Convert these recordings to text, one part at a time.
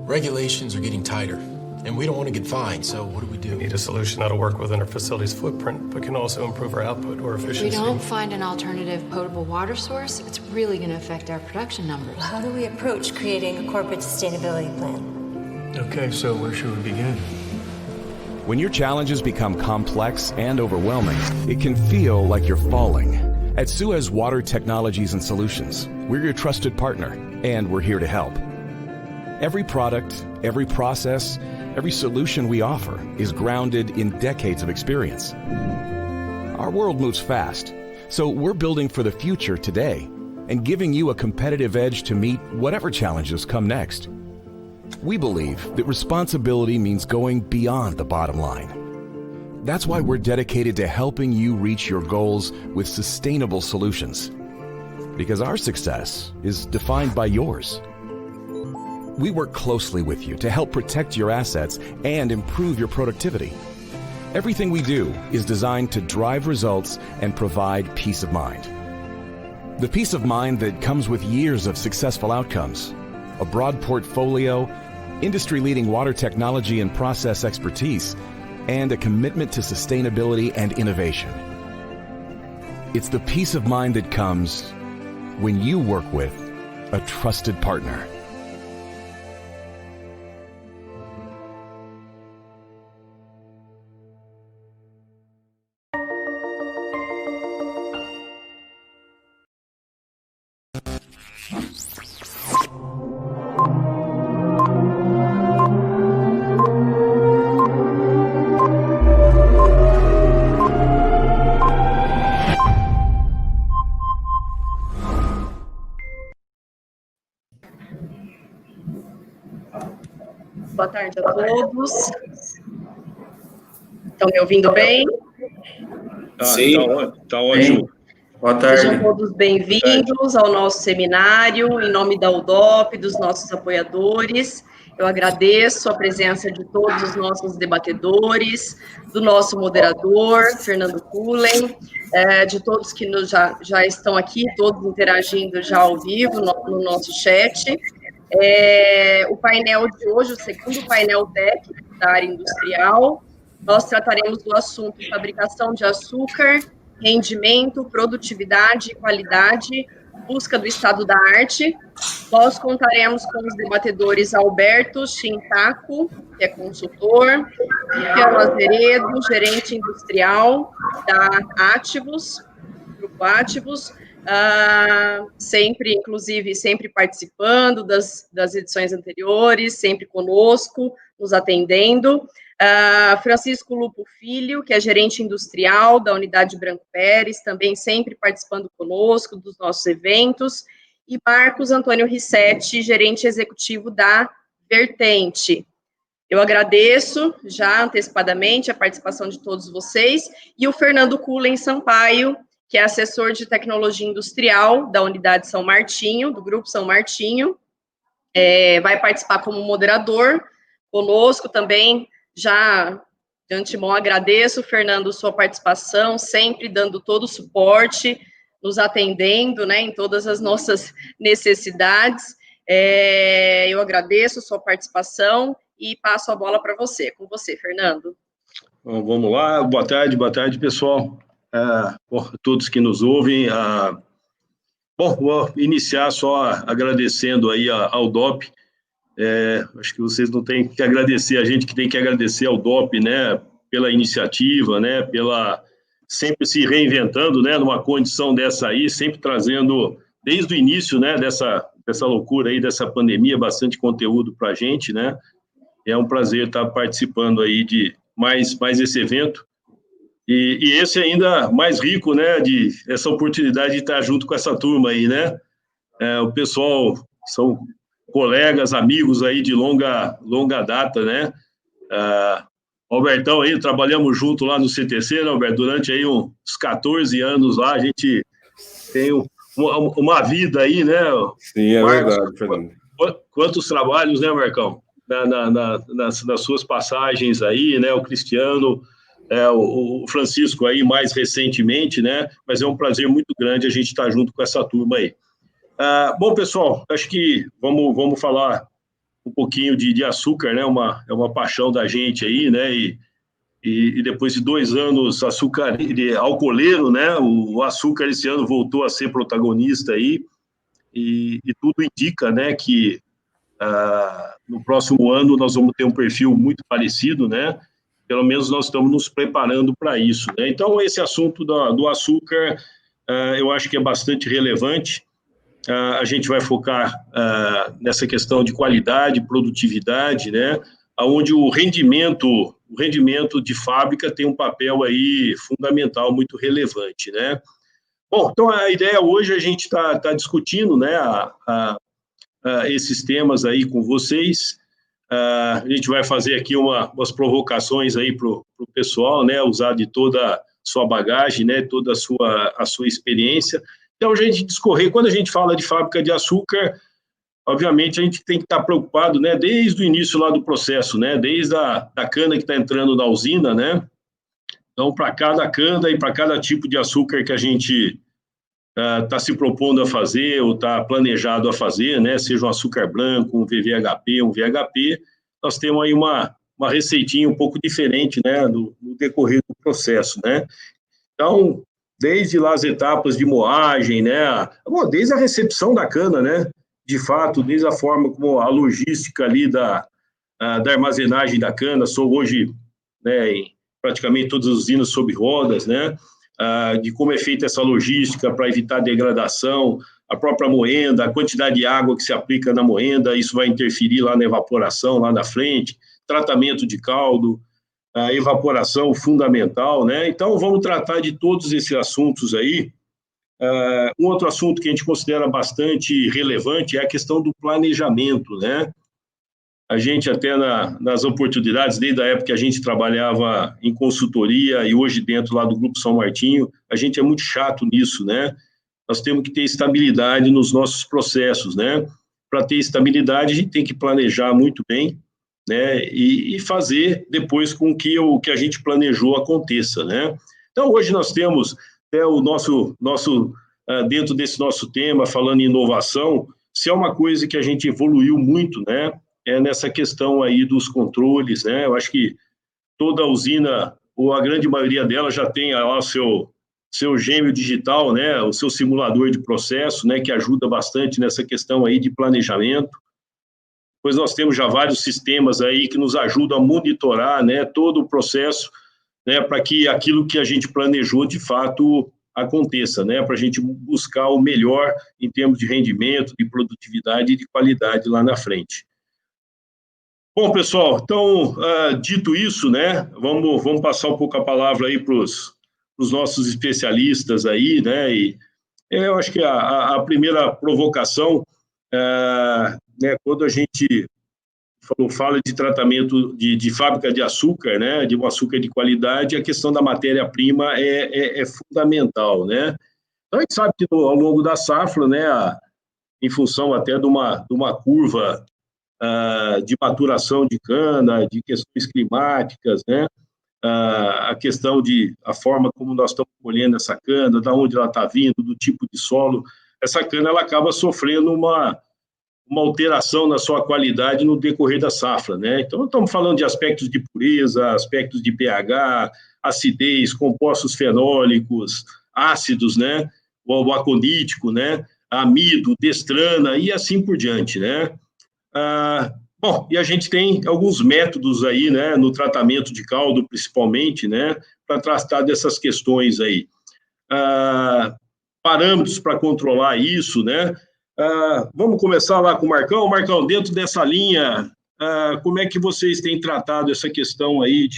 Regulations are getting tighter, and we don't want to get fined, so what do? We need a solution that'll work within our facility's footprint, but can also improve our output or efficiency. If we don't find an alternative potable water source, it's really going to affect our production numbers. How do we approach creating a corporate sustainability plan? Okay, so where should we begin? When your challenges become complex and overwhelming, it can feel like you're falling. At Suez Water Technologies and Solutions, we're your trusted partner, and we're here to help. Every product, every process, every solution we offer is grounded in decades of experience. Our world moves fast, so we're building for the future today and giving you a competitive edge to meet whatever challenges come next. We believe that responsibility means going beyond the bottom line. That's why we're dedicated to helping you reach your goals with sustainable solutions. Because our success is defined by yours. We work closely with you to help protect your assets and improve your productivity. Everything we do is designed to drive results and provide peace of mind. The peace of mind that comes with years of successful outcomes, a broad portfolio, industry-leading water technology and process expertise, and a commitment to sustainability and innovation. It's the peace of mind that comes when you work with a trusted partner. Boa tarde a todos. Estão me ouvindo bem? Sim, tá ótimo. Boa tarde. Sejam todos bem-vindos ao nosso seminário, em nome da UDOP, dos nossos apoiadores. Eu agradeço a presença de todos os nossos debatedores, do nosso moderador, Fernando Cullen, de todos que já estão aqui, todos interagindo já ao vivo no nosso chat. O painel de hoje, o segundo painel técnico da área industrial, nós trataremos do assunto fabricação de açúcar, rendimento, produtividade e qualidade, busca do estado da arte. Nós contaremos com os debatedores Alberto Shintaku, que é consultor, Luciano Azeredo, gerente industrial da Ativos, Grupo Ativos, sempre participando das edições anteriores, sempre conosco, nos atendendo. Francisco Lupo Filho, que é gerente industrial da unidade Branco Pérez, também sempre participando conosco dos nossos eventos. E Marcos Antônio Rissetti, gerente executivo da Vertente. Eu agradeço já antecipadamente a participação de todos vocês. E o Fernando Cullen Sampaio, que é assessor de tecnologia industrial da unidade São Martinho, do Grupo São Martinho, vai participar como moderador conosco também. Já de antemão agradeço, Fernando, sua participação, sempre dando todo o suporte, nos atendendo, né, em todas as nossas necessidades. Eu agradeço sua participação e passo a bola para você. Com você, Fernando. Bom, vamos lá. Boa tarde, pessoal. Todos que nos ouvem. Vou iniciar só agradecendo aí ao DOP. Acho que vocês não têm que agradecer, a gente que tem que agradecer ao DOP, né, pela iniciativa, né, pela sempre se reinventando, né, numa condição dessa aí, sempre trazendo, desde o início, né, dessa loucura aí, dessa pandemia, bastante conteúdo para a gente, né. É um prazer estar participando aí de mais esse evento. E esse ainda mais rico, né, de essa oportunidade de estar junto com essa turma aí, né. O pessoal são colegas, amigos aí de longa data, né? Albertão aí, trabalhamos junto lá no CTC, né, Alberto? Durante aí uns 14 anos lá, a gente tem uma vida aí, né? Sim, é verdade, Fernando. Quantos trabalhos, né, Marcão? Nas suas passagens aí, né? O Cristiano, o Francisco aí mais recentemente, né? Mas é um prazer muito grande a gente estar junto com essa turma aí. Bom, pessoal, acho que vamos falar um pouquinho de açúcar, né? É uma paixão da gente aí, né? E depois de 2 anos alcooleiro, né? O açúcar esse ano voltou a ser protagonista aí, e tudo indica, né, que no próximo ano nós vamos ter um perfil muito parecido, né? Pelo menos nós estamos nos preparando para isso, né? Então, esse assunto do açúcar, eu acho que é bastante relevante. A gente vai focar nessa questão de qualidade, produtividade, né? Onde o rendimento de fábrica tem um papel aí fundamental, muito relevante, né? Bom, então a ideia hoje a gente está discutindo, né, esses temas aí com vocês. A gente vai fazer aqui umas provocações aí para o pessoal, né, usar de toda a sua bagagem, né, toda a sua experiência. Então, a gente discorrer, quando a gente fala de fábrica de açúcar, obviamente a gente tem que estar preocupado, né, desde o início lá do processo, né, desde a cana que está entrando na usina, né. Então, para cada cana e para cada tipo de açúcar que a gente está se propondo a fazer ou está planejado a fazer, né, seja um açúcar branco, um VVHP, um VHP, nós temos aí uma receitinha um pouco diferente, né, no decorrer do processo, né. Então, desde lá as etapas de moagem, né, desde a recepção da cana, né, de fato, desde a forma como a logística ali da armazenagem da cana, sou hoje, né, em praticamente todas as usinas sob rodas, né, de como é feita essa logística para evitar degradação, a própria moenda, a quantidade de água que se aplica na moenda, isso vai interferir lá na evaporação, lá na frente, tratamento de caldo, a evaporação fundamental, né? Então, vamos tratar de todos esses assuntos aí. Um outro assunto que a gente considera bastante relevante é a questão do planejamento, né? A gente até nas oportunidades, desde a época que a gente trabalhava em consultoria e hoje dentro lá do Grupo São Martinho, a gente é muito chato nisso, né? Nós temos que ter estabilidade nos nossos processos, né? Para ter estabilidade, a gente tem que planejar muito bem, né? E fazer depois com que o que a gente planejou aconteça, né? Então, hoje nós temos o nosso dentro desse nosso tema, falando em inovação, se é uma coisa que a gente evoluiu muito, né? É nessa questão aí dos controles, né? Eu acho que toda usina, ou a grande maioria delas, já tem lá o seu gêmeo digital, né? O seu simulador de processo, né? Que ajuda bastante nessa questão aí de planejamento. Pois nós temos já vários sistemas aí que nos ajudam a monitorar, né? Todo o processo, né? Para que aquilo que a gente planejou, de fato, aconteça, né? Para a gente buscar o melhor em termos de rendimento, de produtividade e de qualidade lá na frente. Bom, pessoal, então, dito isso, né, vamos passar um pouco a palavra aí para os nossos especialistas aí, né, e eu acho que a primeira provocação, né, quando a gente fala de tratamento de fábrica de açúcar, né, de um açúcar de qualidade, a questão da matéria-prima é fundamental, né. Então, a gente sabe que ao longo da safra, né, em função até de uma curva de maturação de cana, de questões climáticas, né? A questão a forma como nós estamos colhendo essa cana, da onde ela está vindo, do tipo de solo, essa cana ela acaba sofrendo uma alteração na sua qualidade no decorrer da safra, né? Então, estamos falando de aspectos de pureza, aspectos de pH, acidez, compostos fenólicos, ácidos, né? O acolítico, né? Amido, destrana e assim por diante, né? Bom, e a gente tem alguns métodos aí, né, no tratamento de caldo, principalmente, né, para tratar dessas questões aí. Parâmetros para controlar isso, né? Vamos começar lá com o Marcão. Marcão, dentro dessa linha, como é que vocês têm tratado essa questão aí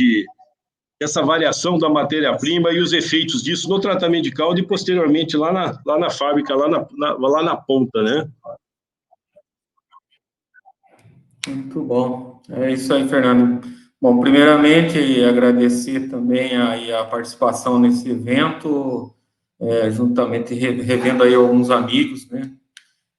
essa variação da matéria-prima e os efeitos disso no tratamento de caldo e, posteriormente, lá na fábrica, lá na ponta, né? Muito bom. É isso aí, Fernando. Bom, primeiramente, agradecer também a participação nesse evento, juntamente revendo aí alguns amigos, né?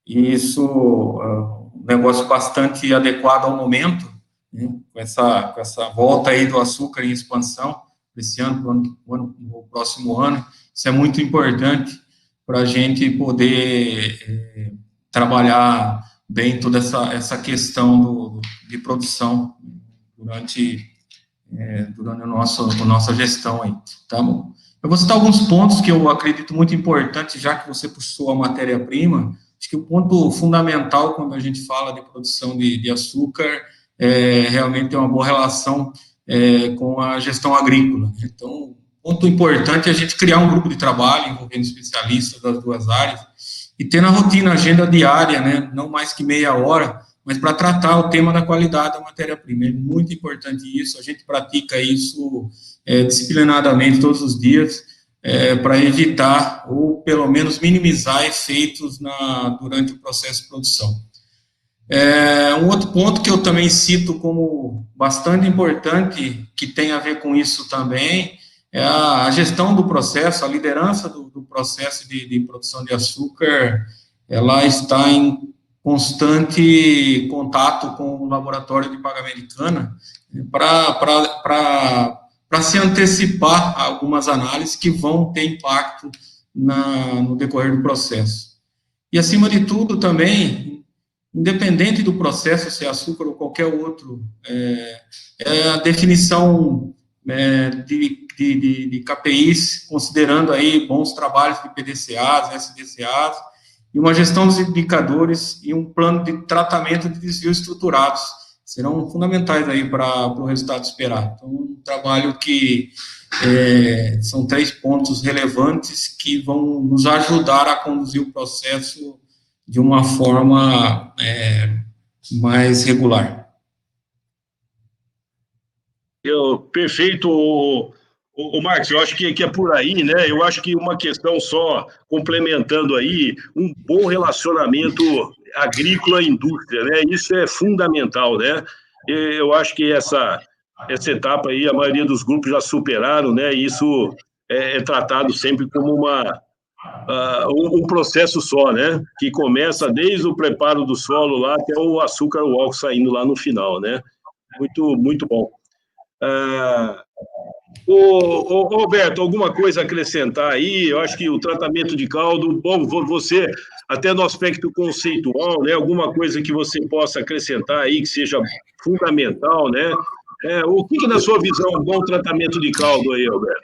E isso um negócio bastante adequado ao momento, né? Com essa volta aí do açúcar em expansão, esse ano, no próximo ano. Isso é muito importante para a gente poder trabalhar bem toda essa questão de produção durante a nossa gestão aí, tá bom? Eu vou citar alguns pontos que eu acredito muito importantes, já que você puxou a matéria-prima. Acho que o ponto fundamental quando a gente fala de produção de açúcar é realmente ter uma boa relação com a gestão agrícola. Então, ponto importante é a gente criar um grupo de trabalho envolvendo especialistas das duas áreas e ter na rotina, agenda diária, né, não mais que meia hora, mas para tratar o tema da qualidade da matéria-prima. É muito importante isso, a gente pratica isso disciplinadamente todos os dias, para evitar ou pelo menos minimizar efeitos durante o processo de produção. Um outro ponto que eu também cito como bastante importante, que tem a ver com isso também, é a gestão do processo, a liderança do processo de produção de açúcar. Ela está em constante contato com o laboratório de Paga Americana para se antecipar a algumas análises que vão ter impacto no decorrer do processo. E, acima de tudo, também, independente do processo, se é açúcar ou qualquer outro, a definição de KPIs, considerando aí bons trabalhos de PDCAs, SDCAs, e uma gestão dos indicadores e um plano de tratamento de desvios estruturados serão fundamentais aí para o resultado esperado. Então, um trabalho que são 3 pontos relevantes que vão nos ajudar a conduzir o processo de uma forma mais regular. Perfeito, o Marcos, eu acho que é por aí, né? Eu acho que uma questão só, complementando aí, um bom relacionamento agrícola-indústria, né? Isso é fundamental, né? Eu acho que essa etapa aí, a maioria dos grupos já superaram, né? E isso é tratado sempre como um processo só, né? Que começa desde o preparo do solo lá até o açúcar, o álcool saindo lá no final, né? Muito, muito bom. Roberto, alguma coisa a acrescentar aí? Eu acho que o tratamento de caldo, bom, você, até no aspecto conceitual, né? Alguma coisa que você possa acrescentar aí, que seja fundamental, né? O que, na sua visão, é um bom tratamento de caldo aí, Roberto?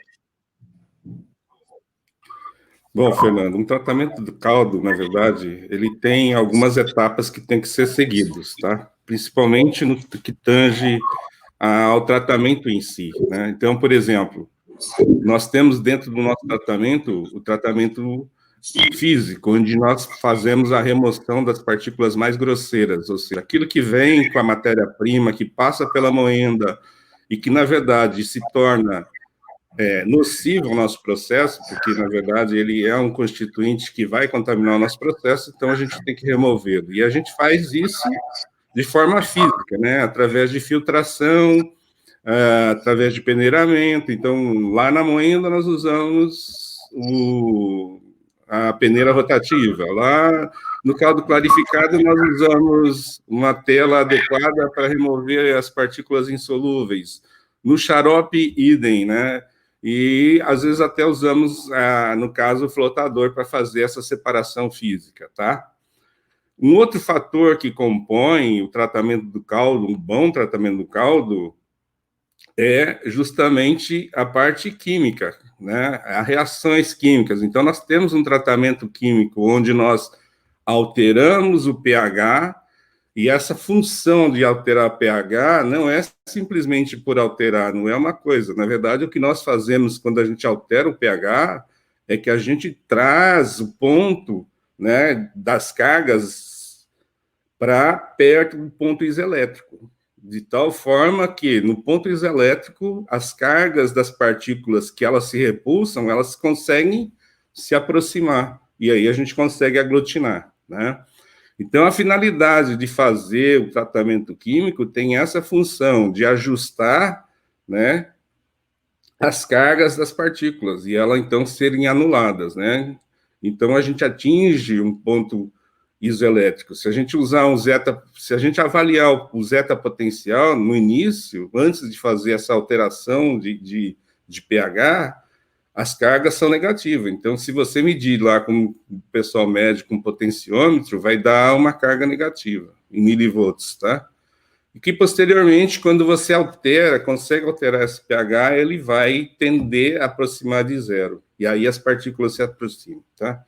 Bom, Fernando, um tratamento do caldo, na verdade, ele tem algumas etapas que tem que ser seguidas, tá? Principalmente no que tange ao tratamento em si, né? Então, por exemplo, nós temos dentro do nosso tratamento o tratamento físico, onde nós fazemos a remoção das partículas mais grosseiras, ou seja, aquilo que vem com a matéria-prima, que passa pela moenda e que, na verdade, se torna nocivo ao nosso processo, porque, na verdade, ele é um constituinte que vai contaminar o nosso processo, então a gente tem que removê-lo. E a gente faz isso de forma física, né? Através de filtração, através de peneiramento. Então, lá na moenda, nós usamos a peneira rotativa. Lá no caldo clarificado, nós usamos uma tela adequada para remover as partículas insolúveis. No xarope, idem, né? E, às vezes, até usamos, no caso, o flotador para fazer essa separação física, tá? Um outro fator que compõe o tratamento do caldo, um bom tratamento do caldo, é justamente a parte química, né? As reações químicas. Então, nós temos um tratamento químico onde nós alteramos o pH, e essa função de alterar o pH não é simplesmente por alterar, não é uma coisa. Na verdade, o que nós fazemos quando a gente altera o pH é que a gente traz o ponto, né, das cargas para perto do ponto iselétrico, de tal forma que no ponto iselétrico as cargas das partículas que elas se repulsam, elas conseguem se aproximar, e aí a gente consegue aglutinar, né? Então, a finalidade de fazer o tratamento químico tem essa função de ajustar, né, as cargas das partículas, e elas, então, serem anuladas, né? Então, a gente atinge um ponto isoelétrico. Se a gente usar se a gente avaliar o zeta potencial no início, antes de fazer essa alteração de pH, as cargas são negativas. Então, se você medir lá com o pessoal médio com potenciômetro, vai dar uma carga negativa, em milivolts, tá? E que, posteriormente, quando você consegue alterar esse pH, ele vai tender a aproximar de zero. E aí as partículas se aproximam, tá?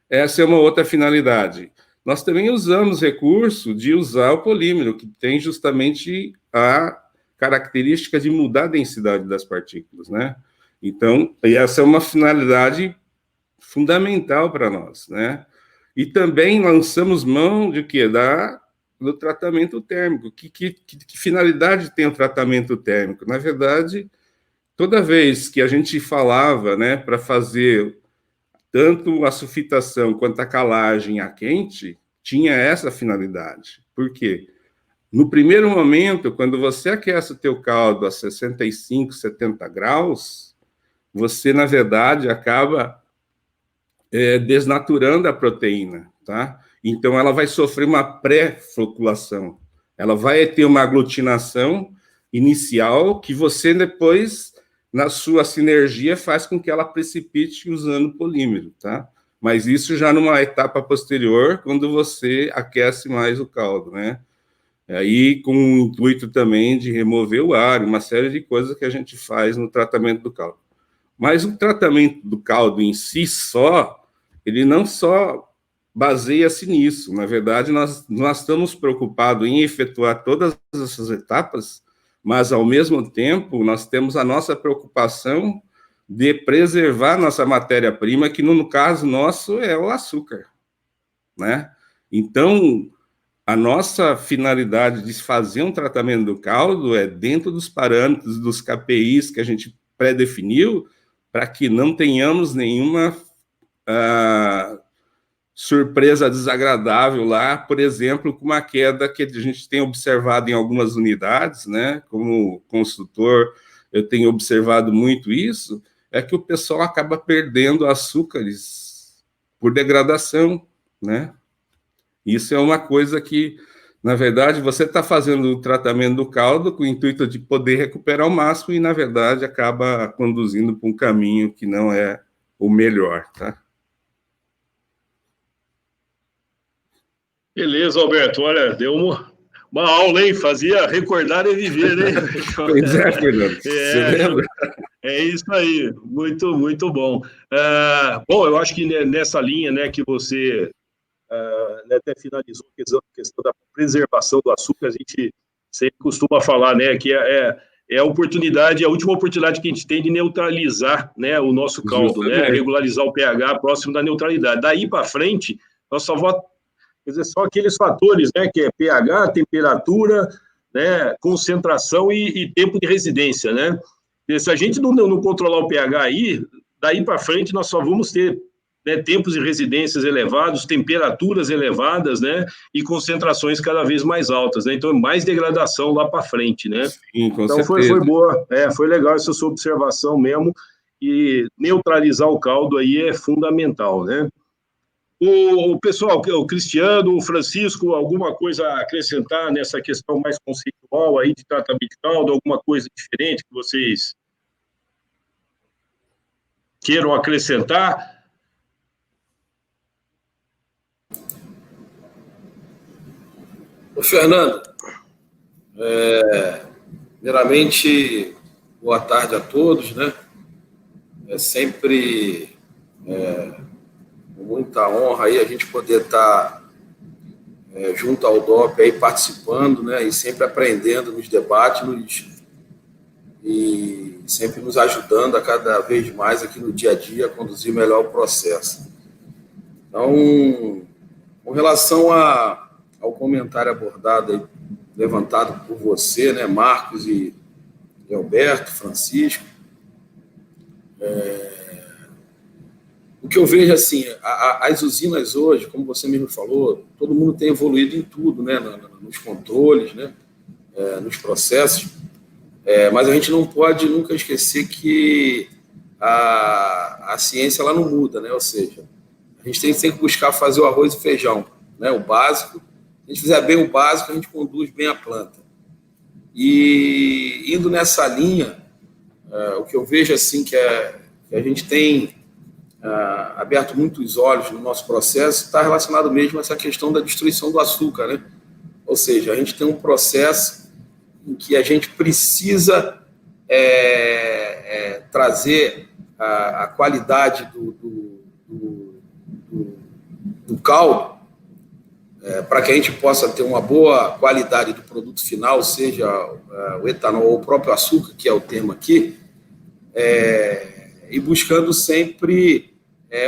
Essa é uma outra finalidade. Nós também usamos recurso de usar o polímero, que tem justamente a característica de mudar a densidade das partículas, né? Então, essa é uma finalidade fundamental para nós, né? E também lançamos mão de quê? Do tratamento térmico. Que finalidade tem o tratamento térmico? Na verdade, toda vez que a gente falava, né, para fazer tanto a sulfitação quanto a calagem a quente, tinha essa finalidade. Por quê? No primeiro momento, quando você aquece o teu caldo a 65, 70 graus, você, na verdade, acaba desnaturando a proteína, tá? Então, ela vai sofrer uma pré-floculação. Ela vai ter uma aglutinação inicial que você, depois, na sua sinergia, faz com que ela precipite usando polímero, tá? Mas isso já numa etapa posterior, quando você aquece mais o caldo, né? Aí, com o intuito também de remover o ar, uma série de coisas que a gente faz no tratamento do caldo. Mas o tratamento do caldo em si só, ele não só baseia-se nisso. Na verdade, nós estamos preocupados em efetuar todas essas etapas, mas, ao mesmo tempo, nós temos a nossa preocupação de preservar nossa matéria-prima, que, no caso nosso, é o açúcar, né? Então, a nossa finalidade de fazer um tratamento do caldo é dentro dos parâmetros, dos KPIs que a gente pré-definiu, para que não tenhamos nenhuma surpresa desagradável lá, por exemplo, com uma queda que a gente tem observado em algumas unidades, né? Como consultor, eu tenho observado muito isso, é que o pessoal acaba perdendo açúcares por degradação, né? Isso é uma coisa que, na verdade, você está fazendo o tratamento do caldo com o intuito de poder recuperar o máximo e, na verdade, acaba conduzindo para um caminho que não é o melhor, tá? Beleza, Alberto. Olha, deu uma aula, hein? Fazia recordar e viver, né? Pois é, Fernando. Você lembra? É isso aí. Muito, muito bom. Bom, eu acho que nessa linha, né, que você até finalizou a questão da preservação do açúcar, a gente sempre costuma falar, né, que é a oportunidade, a última oportunidade que a gente tem de neutralizar, né, o nosso caldo, né, regularizar o pH próximo da neutralidade. Daí para frente, nós só vamos, quer dizer, só aqueles fatores, né, que é pH, temperatura, né, concentração e tempo de residência, né. E se a gente não controlar o pH aí, daí para frente nós só vamos ter, né, tempos de residências elevados, temperaturas elevadas, né, e concentrações cada vez mais altas, né, então mais degradação lá para frente, né. Sim, com então certeza. foi boa, foi legal essa sua observação mesmo, e neutralizar o caldo aí é fundamental, né. O pessoal, o Cristiano, o Francisco, alguma coisa a acrescentar nessa questão mais conceitual aí de tratamento de caldo, alguma coisa diferente que vocês queiram acrescentar? Ô, Fernando, primeiramente, boa tarde a todos, né? É sempre muita honra aí a gente poder estar junto ao DOP aí participando, né? E sempre aprendendo nos debates e sempre nos ajudando a cada vez mais aqui no dia a dia a conduzir melhor o processo. Então, com relação ao comentário abordado aí, levantado por você, né, Marcos e Alberto, Francisco, o que eu vejo assim, as usinas hoje, como você mesmo falou, todo mundo tem evoluído em tudo, né, nos controles, né, nos processos, mas a gente não pode nunca esquecer que a ciência ela não muda, né, ou seja, a gente tem que buscar fazer o arroz e feijão, né, o básico. Se a gente fizer bem o básico, a gente conduz bem a planta. E indo nessa linha, o que eu vejo assim que é que a gente tem aberto muitos olhos no nosso processo está relacionado mesmo a essa questão da destruição do açúcar, né? Ou seja, a gente tem um processo em que a gente precisa trazer a qualidade do caldo para que a gente possa ter uma boa qualidade do produto final, seja o etanol ou o próprio açúcar, que é o tema aqui, e buscando sempre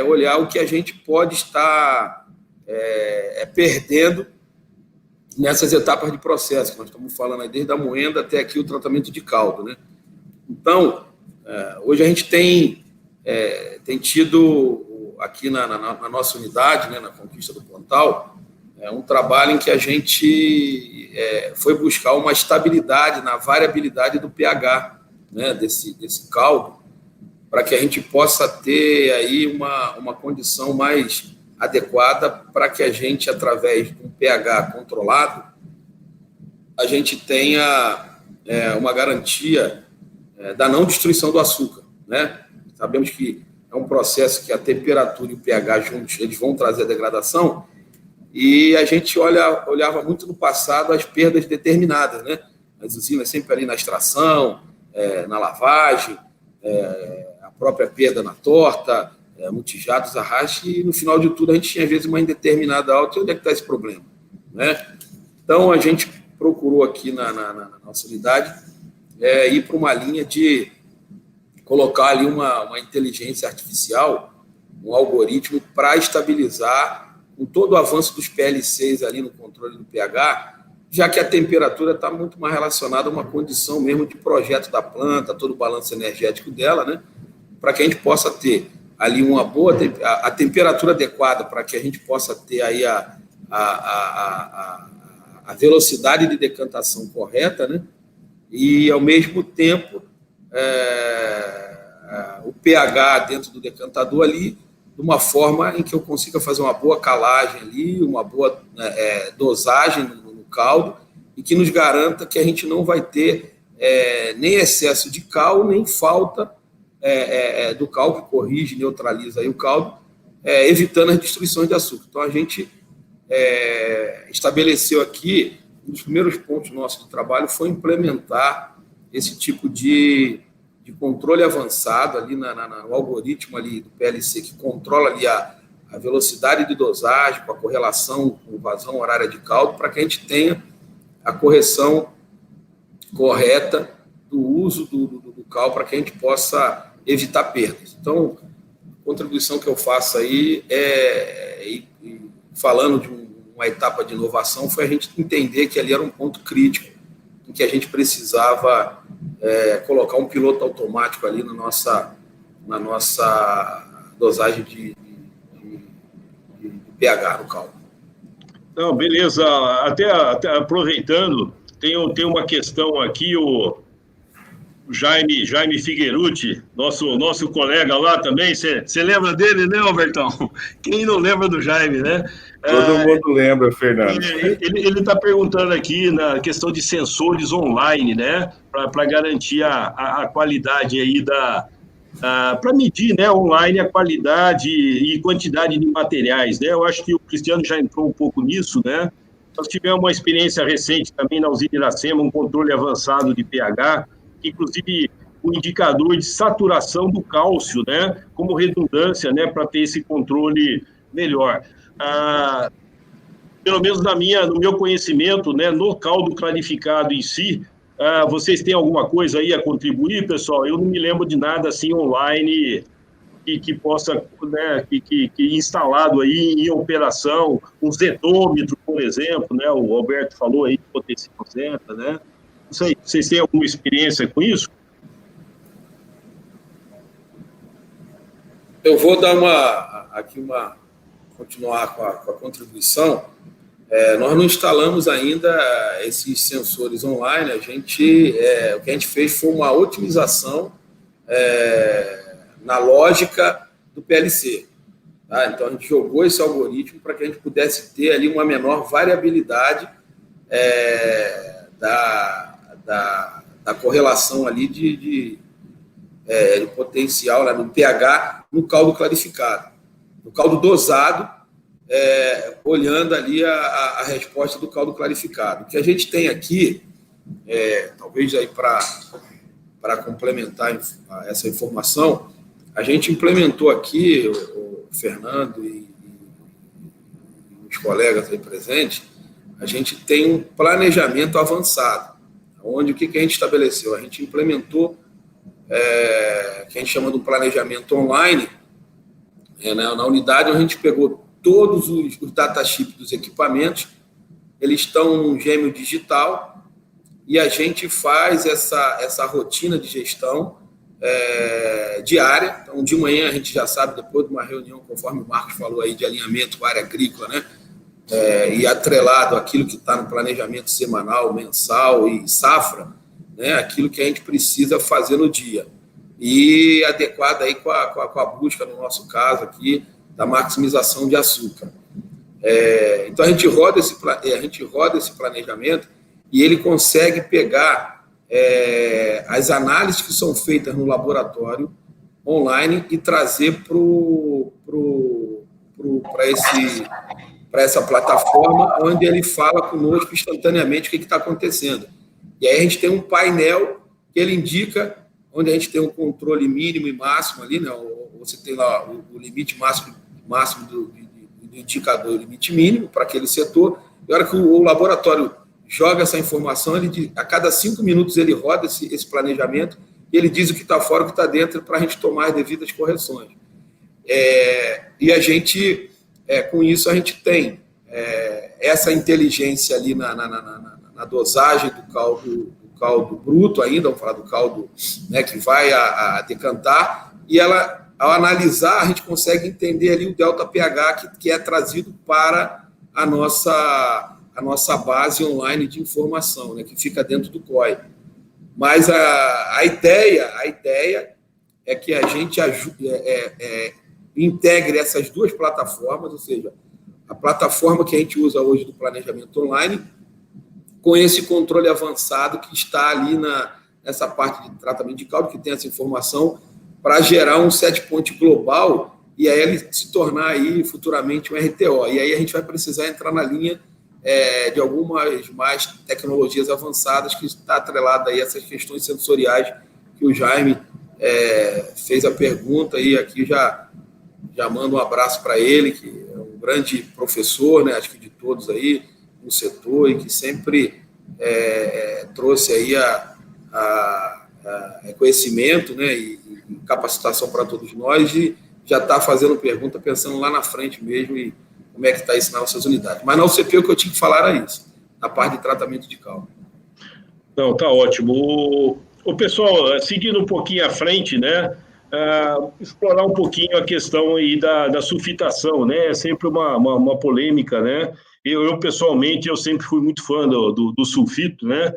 olhar o que a gente pode estar perdendo nessas etapas de processo, que nós estamos falando aí desde a moenda até aqui o tratamento de caldo, né? Então, hoje a gente tem tido aqui na nossa unidade, né, na Conquista do Pontal, um trabalho em que a gente foi buscar uma estabilidade na variabilidade do pH, né, desse caldo, para que a gente possa ter aí uma condição mais adequada para que a gente, através de um pH controlado, a gente tenha uma garantia da não destruição do açúcar, né? Sabemos que é um processo que a temperatura e o pH juntos, eles vão trazer a degradação, e a gente olhava muito no passado as perdas determinadas, né? As usinas sempre ali na extração, na lavagem, a própria perda na torta, multijatos, arraste, e no final de tudo a gente tinha às vezes uma indeterminada alta. E onde é que está esse problema, né? Então a gente procurou aqui na nossa unidade ir para uma linha de colocar ali uma inteligência artificial, um algoritmo para estabilizar com todo o avanço dos PLCs ali no controle do pH, já que a temperatura está muito mais relacionada a uma condição mesmo de projeto da planta, todo o balanço energético dela, né? Para que a gente possa ter ali uma boa a temperatura adequada para que a gente possa ter aí a velocidade de decantação correta, né? E, ao mesmo tempo, o pH dentro do decantador ali, de uma forma em que eu consiga fazer uma boa calagem ali, uma boa dosagem no caldo, e que nos garanta que a gente não vai ter nem excesso de cal, nem falta do cal, que corrige, neutraliza aí o caldo, evitando as destruições de açúcar. Então, a gente estabeleceu aqui, um dos primeiros pontos nossos de trabalho foi implementar esse tipo de controle avançado ali no algoritmo ali do PLC, que controla ali a velocidade de dosagem, com a correlação com vazão horária de caldo, para que a gente tenha a correção correta do uso do cal, para que a gente possa evitar perdas. Então, a contribuição que eu faço aí falando de uma etapa de inovação, foi a gente entender que ali era um ponto crítico, em que a gente precisava colocar um piloto automático ali na nossa dosagem de pH no caldo. Não, beleza. Até aproveitando, tem uma questão aqui, o Jaime Figuerucci, nosso colega lá também. Você lembra dele, né, Albertão? Quem não lembra do Jaime, né? Todo mundo lembra, Fernando. Ele está perguntando aqui na questão de sensores online, né? Para garantir a qualidade aí para medir, né, online a qualidade e quantidade de materiais, né? Eu acho que o Cristiano já entrou um pouco nisso, né? Nós tivemos uma experiência recente também na usina Iracema, um controle avançado de pH, que inclusive o indicador de saturação do cálcio, né, como redundância, né, para ter esse controle melhor. Pelo menos no meu conhecimento, né, no caldo clarificado em si, vocês têm alguma coisa aí a contribuir, pessoal? Eu não me lembro de nada assim online que possa, né, que instalado aí em operação, um zetômetro, por exemplo, né, o Alberto falou aí de potenciômetro, né? Não sei, vocês têm alguma experiência com isso? Eu vou dar continuar com a contribuição. Nós não instalamos ainda esses sensores online. O que a gente fez foi uma otimização na lógica do PLC. Tá? Então, a gente jogou esse algoritmo para que a gente pudesse ter ali uma menor variabilidade da correlação ali de potencial, né, no pH, no caldo clarificado. No caldo dosado, olhando ali a resposta do caldo clarificado. O que a gente tem aqui, talvez aí para complementar essa informação, a gente implementou aqui, o Fernando e os colegas aí presentes, a gente tem um planejamento avançado, onde o que a gente estabeleceu? A gente implementou, que a gente chama de um planejamento online, na unidade, onde a gente pegou todos os datasheets dos equipamentos, eles estão num gêmeo digital, e a gente faz essa rotina de gestão diária. Então, de manhã, a gente já sabe, depois de uma reunião, conforme o Marcos falou aí, de alinhamento área agrícola, né? E atrelado àquilo que está no planejamento semanal, mensal e safra, né? Aquilo que a gente precisa fazer no dia. E adequado aí com a busca, no nosso caso aqui, da maximização de açúcar. Então, a gente roda esse planejamento e ele consegue pegar as análises que são feitas no laboratório online e trazer para essa plataforma, onde ele fala conosco instantaneamente o que está acontecendo. E aí a gente tem um painel que ele indica, onde a gente tem um controle mínimo e máximo ali, né? Você tem lá o limite máximo do indicador, o limite mínimo para aquele setor, e a hora que o laboratório joga essa informação, a cada 5 minutos ele roda esse planejamento, e ele diz o que está fora, o que está dentro, para a gente tomar as devidas correções. E a gente, com isso, a gente tem essa inteligência ali na dosagem do caldo bruto ainda, vamos falar do caldo, né, que vai a decantar, e ela, ao analisar, a gente consegue entender ali o delta pH que é trazido para a nossa base online de informação, né, que fica dentro do COI. Mas a ideia é que a gente integre essas duas plataformas, ou seja, a plataforma que a gente usa hoje do planejamento online, com esse controle avançado que está ali nessa parte de tratamento de caldo, que tem essa informação, para gerar um set point global, e aí ele se tornar aí futuramente um RTO. E aí a gente vai precisar entrar na linha de algumas mais tecnologias avançadas, que está atrelada aí a essas questões sensoriais que o Jaime fez a pergunta, e aqui já mando um abraço para ele, que é um grande professor, né, acho que de todos aí no setor, e que sempre trouxe aí conhecimento, né, e capacitação para todos nós, e já está fazendo pergunta, pensando lá na frente mesmo, e como é que está isso nas nossas unidades. Mas na UCP o que eu tinha que falar era isso, na parte de tratamento de caldo. Não, tá ótimo. O pessoal, seguindo um pouquinho à frente, né, explorar um pouquinho a questão aí da sulfitação, né, é sempre uma polêmica, né. Eu pessoalmente, eu sempre fui muito fã do sulfito, né,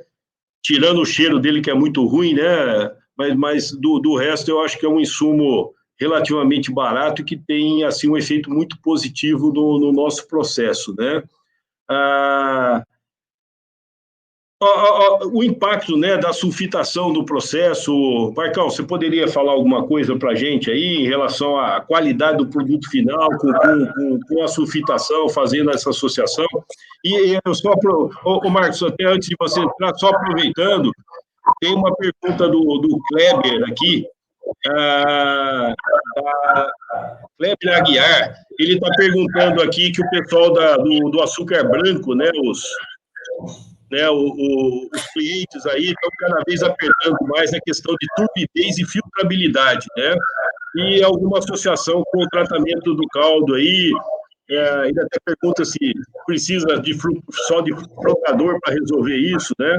tirando o cheiro dele, que é muito ruim, né, mas do resto eu acho que é um insumo relativamente barato e que tem, assim, um efeito muito positivo no nosso processo, né. O impacto, né, da sulfitação do processo. Marcão, você poderia falar alguma coisa para a gente aí em relação à qualidade do produto final com a sulfitação, fazendo essa associação? E eu só, Marcos, até antes de você entrar, só aproveitando, tem uma pergunta do Kleber aqui, Kleber Aguiar. Ele está perguntando aqui que o pessoal do açúcar branco, né, os clientes aí estão cada vez apertando mais a questão de turbidez e filtrabilidade, né? E alguma associação com o tratamento do caldo aí. Ele até pergunta se precisa só de flocador para resolver isso, né?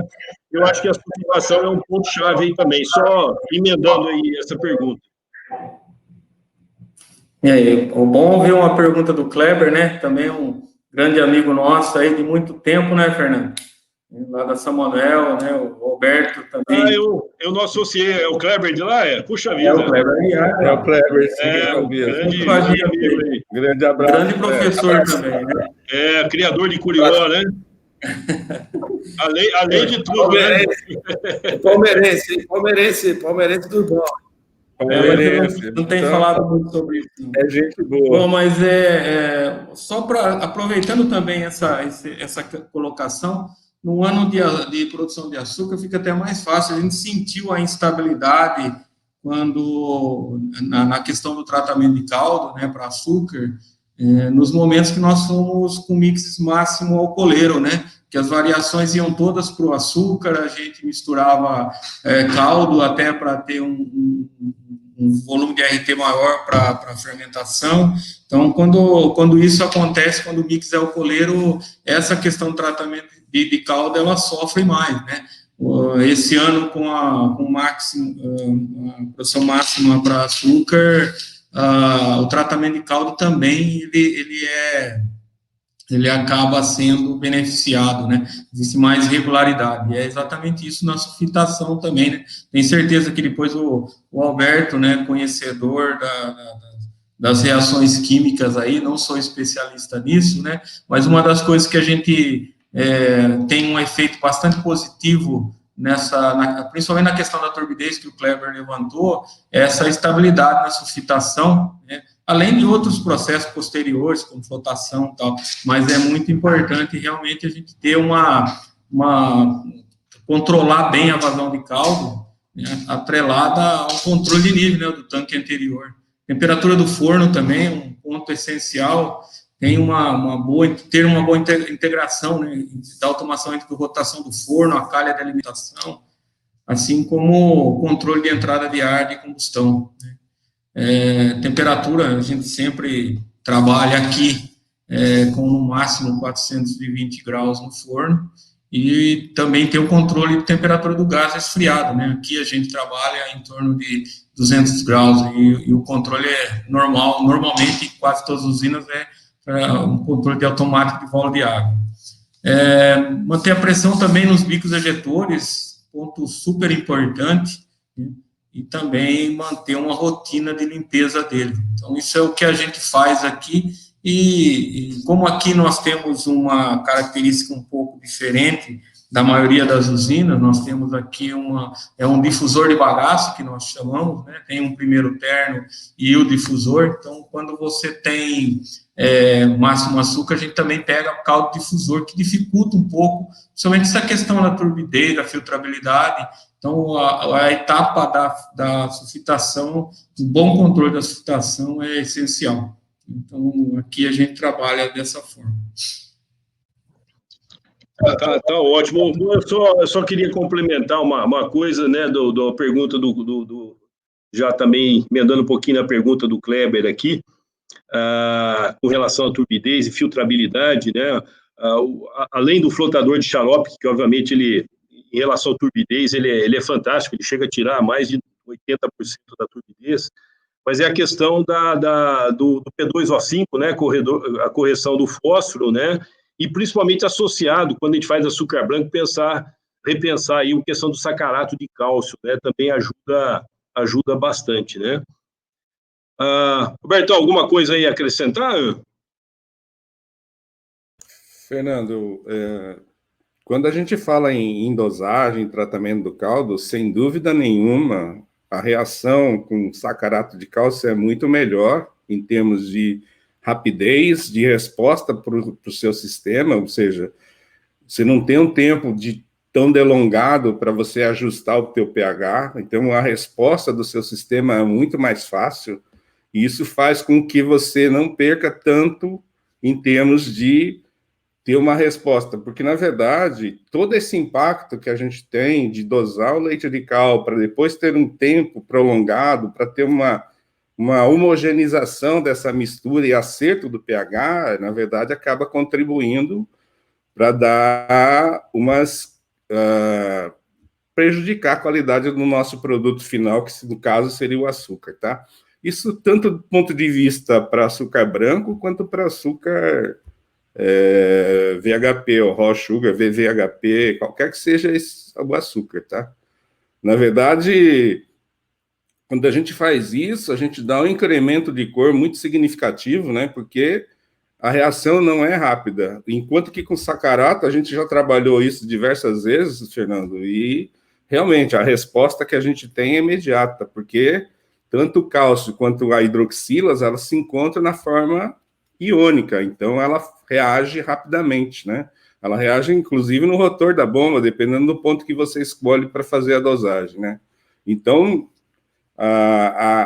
Eu acho que a sulfitação é um ponto-chave aí também, só emendando aí essa pergunta. E aí, bom ouvir uma pergunta do Kleber, né? Também um grande amigo nosso aí de muito tempo, né, Fernando? Lá da São Manuel, né? O Roberto também. Eu não associei, é o Kleber de lá? Puxa vida. É o Kleber. É o Kleber, sim. Grande amigo aí. Grande abraço. Grande professor também, né? Criador de Curió, né? Além de tudo, palmeirense do bom. Não tem falado muito sobre isso. É gente boa. Bom, mas só para aproveitando também essa colocação, no ano de produção de açúcar fica até mais fácil. A gente sentiu a instabilidade quando na questão do tratamento de caldo, né, para açúcar, nos momentos que nós fomos com mix máximo alcooleiro, né, que as variações iam todas para o açúcar, a gente misturava caldo até para ter um volume de RT maior para a fermentação. Então, quando isso acontece, quando o mix é alcooleiro, essa questão do tratamento de caldo, ela sofre mais, né? Esse ano, com a produção máxima para açúcar, o tratamento de caldo também, ele acaba sendo beneficiado, né? Existe mais regularidade, e é exatamente isso na sulfitação também, né? Tenho certeza que depois o Alberto, né, conhecedor das reações químicas aí, não sou especialista nisso, né, mas uma das coisas que a gente tem um efeito bastante positivo principalmente na questão da turbidez que o Kleber levantou, essa estabilidade na sulfitação, né, além de outros processos posteriores, como flotação e tal, mas é muito importante realmente a gente ter controlar bem a vazão de caldo, né, atrelada ao controle de nível, né, do tanque anterior. Temperatura do forno também é um ponto essencial, tem ter uma boa integração, né, da automação entre a rotação do forno, a calha de alimentação, assim como o controle de entrada de ar de combustão, né. Temperatura, a gente sempre trabalha aqui com no máximo 420 graus no forno, e também tem o controle de temperatura do gás resfriado, né? Aqui a gente trabalha em torno de 200 graus, e o controle é normal, normalmente, em quase todas as usinas, um controle de automático de válvula de água. Manter a pressão também nos bicos ejetores, ponto super importante, né? E também manter uma rotina de limpeza dele. Então, isso é o que a gente faz aqui, e como aqui nós temos uma característica um pouco diferente da maioria das usinas, nós temos aqui um difusor de bagaço, que nós chamamos, né? Tem um primeiro terno e o difusor. Então, quando você tem máximo açúcar, a gente também pega o caldo difusor, que dificulta um pouco, principalmente essa questão da turbidez, da filtrabilidade. Então, a etapa da sulfitação, do bom controle da sulfitação é essencial. Então, aqui a gente trabalha dessa forma. Tá ótimo. Eu só queria complementar uma coisa, né, da pergunta já também emendando um pouquinho na pergunta do Kleber aqui, com relação à turbidez e filtrabilidade, né, além do flotador de xarope, que obviamente em relação à turbidez, ele é fantástico, ele chega a tirar mais de 80% da turbidez, mas é a questão do P2O5, né, a correção do fósforo, né, e principalmente associado, quando a gente faz açúcar branco, repensar aí a questão do sacarato de cálcio, né, também ajuda bastante, né. Roberto, alguma coisa aí a acrescentar? Fernando, quando a gente fala em dosagem, tratamento do caldo, sem dúvida nenhuma, a reação com sacarato de cálcio é muito melhor em termos de rapidez, de resposta para o seu sistema, ou seja, você não tem um tempo tão delongado para você ajustar o teu pH, então a resposta do seu sistema é muito mais fácil, e isso faz com que você não perca tanto em termos de ter uma resposta, porque, na verdade, todo esse impacto que a gente tem de dosar o leite de cal para depois ter um tempo prolongado, para ter uma homogeneização dessa mistura e acerto do pH, na verdade, acaba contribuindo para dar prejudicar a qualidade do nosso produto final, que no caso seria o açúcar, tá? Isso tanto do ponto de vista para açúcar branco, quanto para açúcar VHP, ou raw sugar, VVHP, qualquer que seja o açúcar, tá? Na verdade, quando a gente faz isso, a gente dá um incremento de cor muito significativo, né? Porque a reação não é rápida. Enquanto que com sacarato, a gente já trabalhou isso diversas vezes, Fernando, e realmente a resposta que a gente tem é imediata, porque tanto o cálcio quanto a hidroxilas, elas se encontram na forma iônica, então ela reage rapidamente, né? Ela reage, inclusive, no rotor da bomba, dependendo do ponto que você escolhe para fazer a dosagem, né? Então,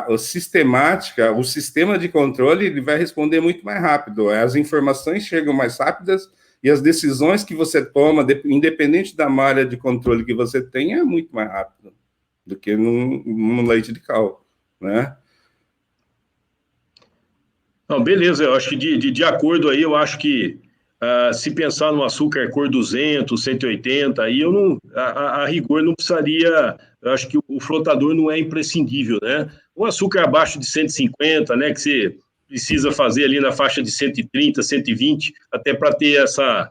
o sistema de controle, ele vai responder muito mais rápido, as informações chegam mais rápidas e as decisões que você toma, independente da malha de controle que você tem, é muito mais rápido do que num leite de cal, né? Não, beleza, eu acho que de acordo aí, eu acho que se pensar no açúcar cor 200, 180, aí eu não, a rigor não precisaria, eu acho que o flotador não é imprescindível, né? Um açúcar abaixo de 150, né, que você precisa fazer ali na faixa de 130, 120, até para ter essa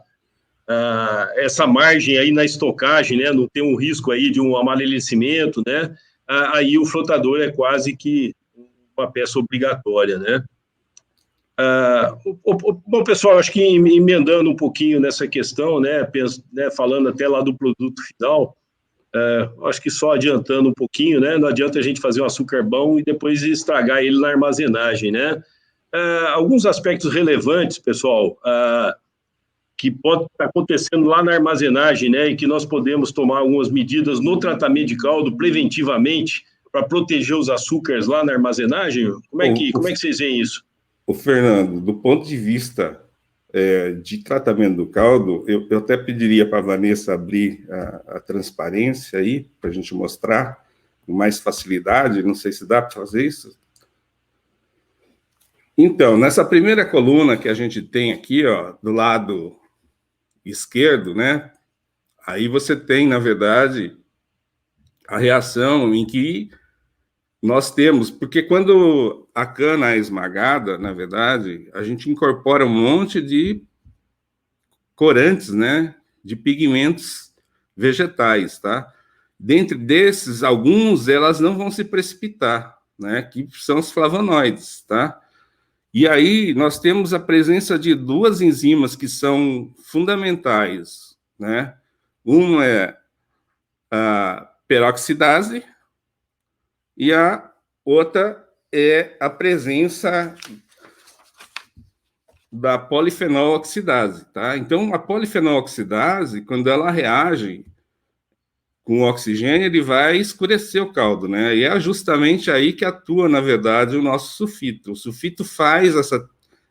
margem aí na estocagem, né, não ter um risco aí de um amadurecimento, né? Aí o flotador é quase que uma peça obrigatória, né? Bom, pessoal, acho que emendando um pouquinho nessa questão, né, falando até lá do produto final, acho que só adiantando um pouquinho, né, não adianta a gente fazer um açúcar bom e depois estragar ele na armazenagem, né. Alguns aspectos relevantes, pessoal, que pode estar acontecendo lá na armazenagem, né, e que nós podemos tomar algumas medidas no tratamento de caldo preventivamente para proteger os açúcares lá na armazenagem. Como é que vocês veem isso? O Fernando, do ponto de vista de tratamento do caldo, eu até pediria para a Vanessa abrir a transparência aí, para a gente mostrar com mais facilidade, não sei se dá para fazer isso. Então, nessa primeira coluna que a gente tem aqui, ó, do lado esquerdo, né, aí você tem, na verdade, a reação em que nós temos, porque quando a cana é esmagada, na verdade, a gente incorpora um monte de corantes, né, de pigmentos vegetais, tá? Dentre desses, alguns, elas não vão se precipitar, né, que são os flavonoides, tá? E aí nós temos a presença de duas enzimas que são fundamentais, né? Uma é a peroxidase, e a outra é a presença da polifenol oxidase, tá? Então, a polifenol oxidase, quando ela reage com o oxigênio, ele vai escurecer o caldo, né? E é justamente aí que atua, na verdade, o nosso sulfito. O sulfito faz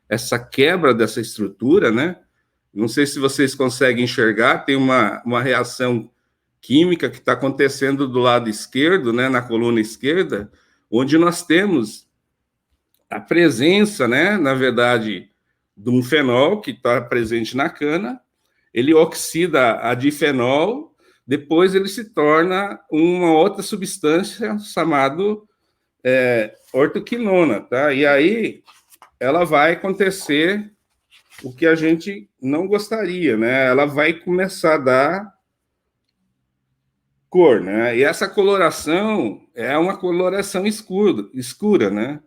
essa quebra dessa estrutura, né? Não sei se vocês conseguem enxergar, tem uma reação química que está acontecendo do lado esquerdo, né, na coluna esquerda, onde nós temos a presença, né, na verdade, de um fenol que está presente na cana, ele oxida a difenol, depois ele se torna uma outra substância chamada ortoquinona, tá? E aí ela vai acontecer o que a gente não gostaria, né? Ela vai começar a dar cor, né? E essa coloração é uma coloração escura, né?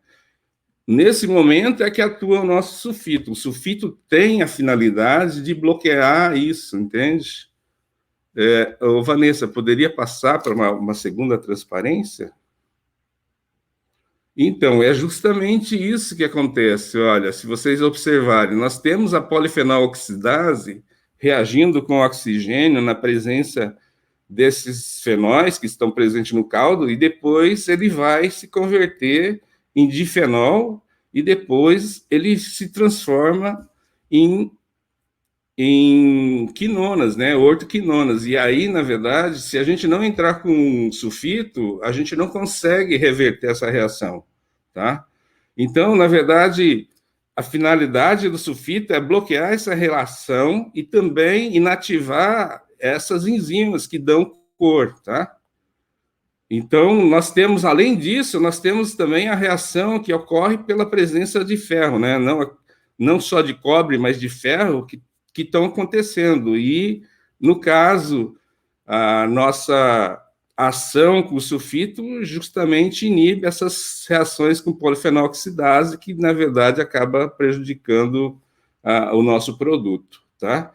Nesse momento é que atua o nosso sulfito. O sulfito tem a finalidade de bloquear isso, entende? Vanessa, poderia passar para uma segunda transparência? Então, é justamente isso que acontece. Olha, se vocês observarem, nós temos a polifenol oxidase reagindo com oxigênio na presença desses fenóis que estão presentes no caldo, e depois ele vai se converter em difenol, e depois ele se transforma em quinonas, né, ortoquinonas. E aí, na verdade, se a gente não entrar com sulfito, a gente não consegue reverter essa reação, tá? Então, na verdade, a finalidade do sulfito é bloquear essa relação e também inativar essas enzimas que dão cor, tá? Então, nós temos, além disso, nós temos também a reação que ocorre pela presença de ferro, né? Não só de cobre, mas de ferro, que estão acontecendo. E, no caso, a nossa ação com o sulfito justamente inibe essas reações com polifenol oxidase, que, na verdade, acaba prejudicando o nosso produto, tá?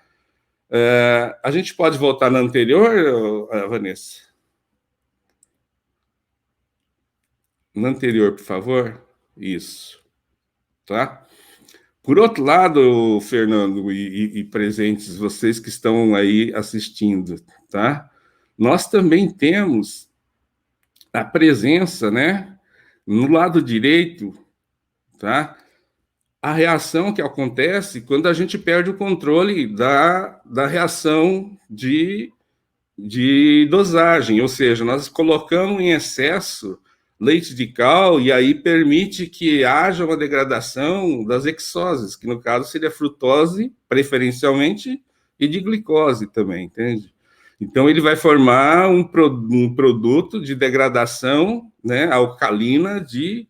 A gente pode voltar na anterior, Vanessa? Na anterior, por favor. Isso. Tá? Por outro lado, Fernando e presentes, vocês que estão aí assistindo, tá? Nós também temos a presença, né, no lado direito, tá? A reação que acontece quando a gente perde o controle da reação de dosagem, ou seja, nós colocamos em excesso leite de cal e aí permite que haja uma degradação das hexoses, que no caso seria frutose, preferencialmente, e de glicose também, entende? Então, ele vai formar um produto de degradação, né, alcalina de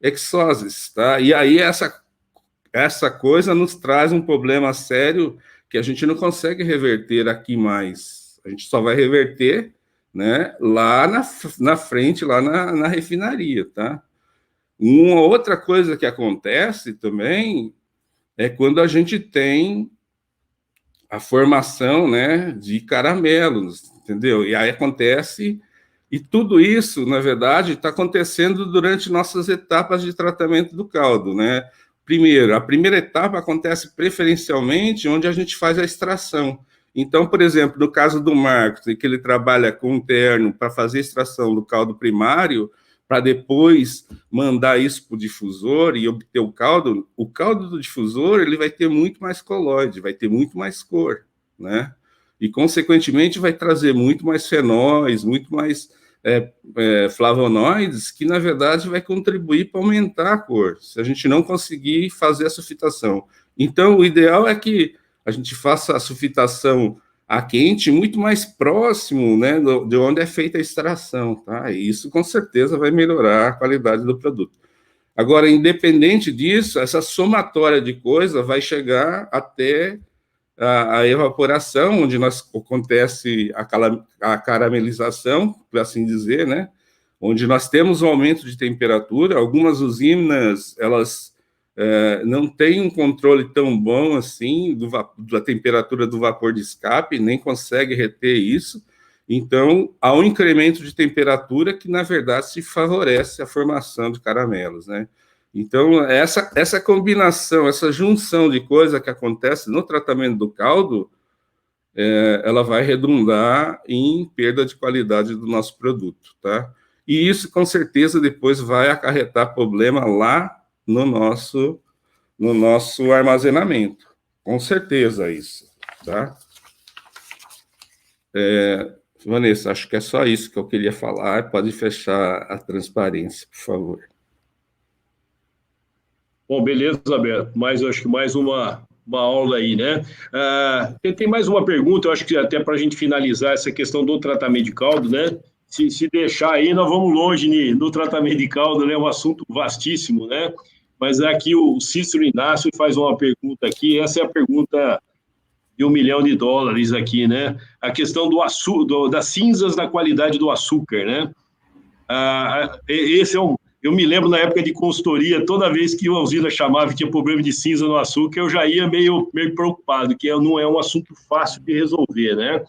hexoses, tá? E aí essa coisa nos traz um problema sério que a gente não consegue reverter aqui mais. A gente só vai reverter, né, lá na frente, lá na refinaria, tá? Uma outra coisa que acontece também é quando a gente tem a formação, né, de caramelos, entendeu? E aí acontece, e tudo isso, na verdade, está acontecendo durante nossas etapas de tratamento do caldo, né? Primeiro, a primeira etapa acontece preferencialmente onde a gente faz a extração. Então, por exemplo, no caso do Marcos, em que ele trabalha com um terno para fazer a extração do caldo primário, para depois mandar isso para o difusor e obter o caldo do difusor ele vai ter muito mais colóide, vai ter muito mais cor, né? E, consequentemente, vai trazer muito mais fenóis, muito mais flavonoides, que, na verdade, vai contribuir para aumentar a cor, se a gente não conseguir fazer a sulfitação. Então, o ideal é que a gente faça a sulfitação a quente muito mais próximo, né, de onde é feita a extração, tá? E isso, com certeza, vai melhorar a qualidade do produto. Agora, independente disso, essa somatória de coisas vai chegar até a evaporação, onde acontece a caramelização, por assim dizer, né? Onde nós temos um aumento de temperatura. Algumas usinas, elas não têm um controle tão bom assim da temperatura do vapor de escape, nem consegue reter isso. Então, há um incremento de temperatura que, na verdade, se favorece a formação de caramelos, né? Então, essa combinação, essa junção de coisa que acontece no tratamento do caldo, ela vai redundar em perda de qualidade do nosso produto, tá? E isso, com certeza, depois vai acarretar problema lá no nosso armazenamento. Com certeza isso, tá? Vanessa, acho que é só isso que eu queria falar. Pode fechar a transparência, por favor. Bom, beleza, Beto. Acho que mais uma aula aí, né? Tem mais uma pergunta, eu acho que até para a gente finalizar essa questão do tratamento de caldo, né? Se deixar aí, nós vamos longe no tratamento de caldo, né? É um assunto vastíssimo, né? Mas aqui o Cícero Inácio faz uma pergunta aqui, essa é a pergunta de $1 milhão aqui, né? A questão das cinzas da qualidade do açúcar, né? Esse eu me lembro na época de consultoria, toda vez que a usina chamava e tinha problema de cinza no açúcar, eu já ia meio preocupado, que não é um assunto fácil de resolver, né?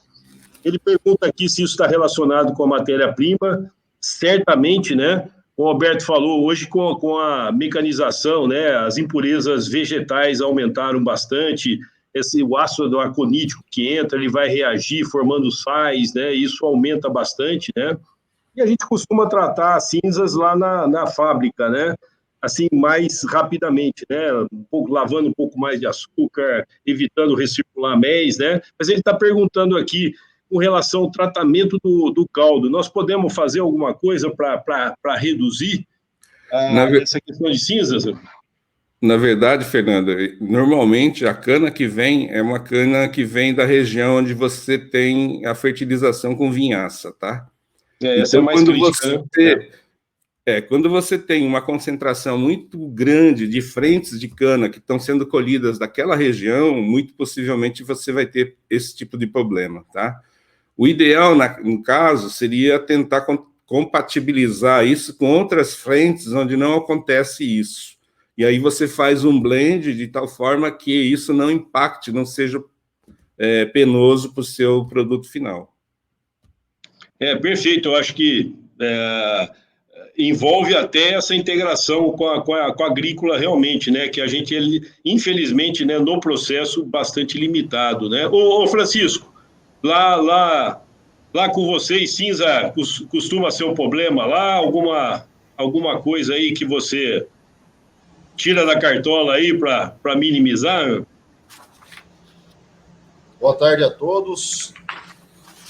Ele pergunta aqui se isso está relacionado com a matéria-prima, certamente, né? O Alberto falou, hoje com a mecanização, né, as impurezas vegetais aumentaram bastante, o ácido aconítico que entra, ele vai reagir formando sais, né, isso aumenta bastante, né? E a gente costuma tratar as cinzas lá na fábrica, né? Assim, mais rapidamente, né? Lavando um pouco mais de açúcar, evitando recircular améis, né? Mas ele está perguntando aqui, com relação ao tratamento do caldo, nós podemos fazer alguma coisa para reduzir essa questão de cinzas? Na verdade, Fernando, normalmente a cana que vem é uma cana que vem da região onde você tem a fertilização com vinhaça, tá? Essa é mais crítica, né? Quando você tem uma concentração muito grande de frentes de cana que estão sendo colhidas daquela região, muito possivelmente você vai ter esse tipo de problema, tá? O ideal, no caso, seria tentar compatibilizar isso com outras frentes onde não acontece isso. E aí você faz um blend de tal forma que isso não impacte, não seja penoso para o seu produto final. Perfeito. Eu acho que envolve até essa integração com a agrícola realmente, né, que a gente, infelizmente, né, no processo, bastante limitado, né. Ô Francisco, lá com vocês, cinza costuma ser um problema lá? Alguma coisa aí que você tira da cartola aí para minimizar? Boa tarde a todos.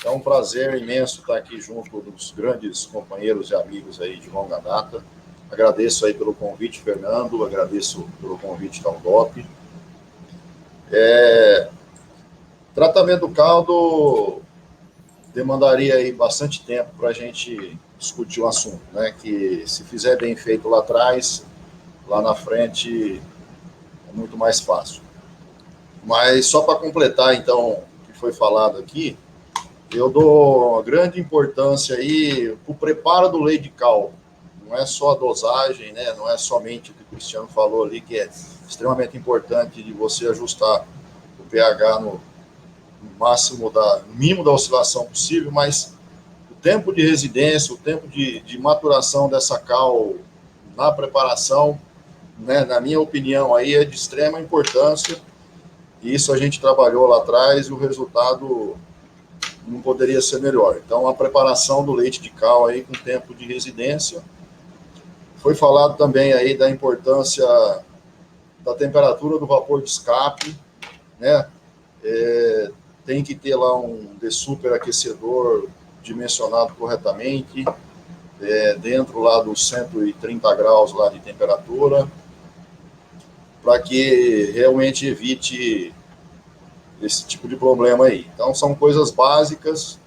É um prazer imenso estar aqui junto dos grandes companheiros e amigos aí de longa data. Agradeço aí pelo convite, Fernando, agradeço pelo convite da UDOP. Tratamento do caldo demandaria aí bastante tempo para a gente discutir o assunto, né? Que se fizer bem feito lá atrás, lá na frente é muito mais fácil. Mas só para completar, então, o que foi falado aqui, eu dou grande importância aí para o preparo do leite de cal. Não é só a dosagem, né? Não é somente o que o Cristiano falou ali, que é extremamente importante de você ajustar o pH no mínimo da oscilação possível, mas o tempo de residência, o tempo de maturação dessa cal na preparação, né, na minha opinião, aí é de extrema importância, e isso a gente trabalhou lá atrás e o resultado não poderia ser melhor. Então, a preparação do leite de cal aí com tempo de residência. Foi falado também aí da importância da temperatura do vapor de escape, né? Tem que ter lá um dessuperaquecedor dimensionado corretamente, dentro lá dos 130 graus lá de temperatura, para que realmente evite esse tipo de problema aí. Então, são coisas básicas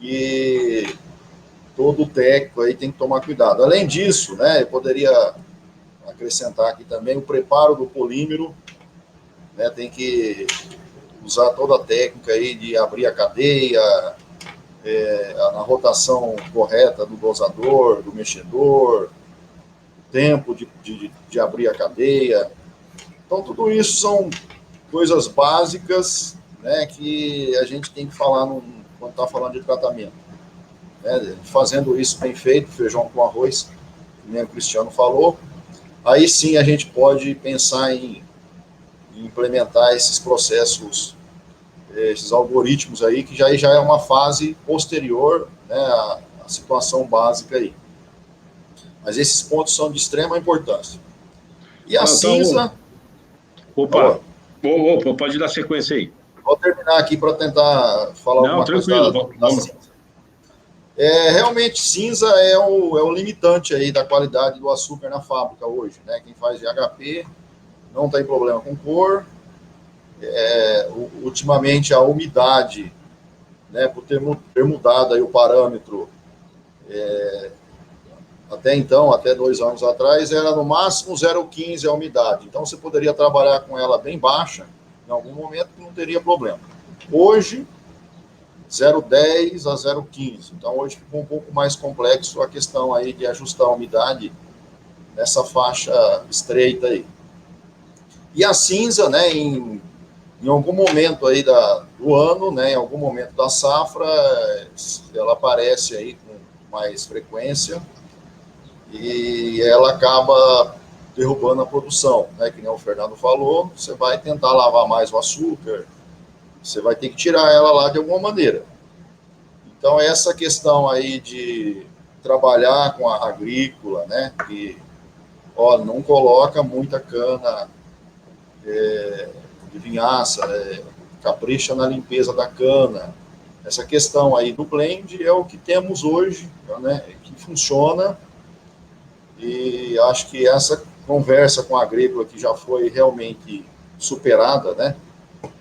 que todo técnico aí tem que tomar cuidado. Além disso, né, eu poderia acrescentar aqui também o preparo do polímero, né, tem que usar toda a técnica aí de abrir a cadeia, a rotação correta do dosador, do mexedor, tempo de abrir a cadeia. Então, tudo isso são coisas básicas, né, que a gente tem que falar quando está falando de tratamento. Né, fazendo isso bem feito, feijão com arroz, como o Cristiano falou, aí sim a gente pode pensar em implementar esses processos, esses algoritmos aí, que já é uma fase posterior, né, à situação básica aí. Mas esses pontos são de extrema importância. E a cinza... Opa, pode dar sequência aí. Vou terminar aqui para tentar falar alguma coisa da cinza. Realmente, cinza é o limitante aí da qualidade do açúcar na fábrica hoje, né? Quem faz GHP não tem problema com cor. Ultimamente, a umidade, né, por ter mudado aí o parâmetro, até então, até 2 anos atrás, era no máximo 0,15 a umidade. Então, você poderia trabalhar com ela bem baixa, em algum momento, que não teria problema. Hoje, 0,10 a 0,15. Então, hoje ficou um pouco mais complexo a questão aí de ajustar a umidade nessa faixa estreita aí. E a cinza, né, em algum momento aí do ano, né, em algum momento da safra, ela aparece aí com mais frequência, e ela acaba derrubando a produção, né? Que nem o Fernando falou, você vai tentar lavar mais o açúcar, você vai ter que tirar ela lá de alguma maneira. Então, essa questão aí de trabalhar com a agrícola, né? Que, não coloca muita cana de vinhaça, capricha na limpeza da cana. Essa questão aí do blend é o que temos hoje, né? Que funciona. E acho que essa conversa com a agrícola que já foi realmente superada, né?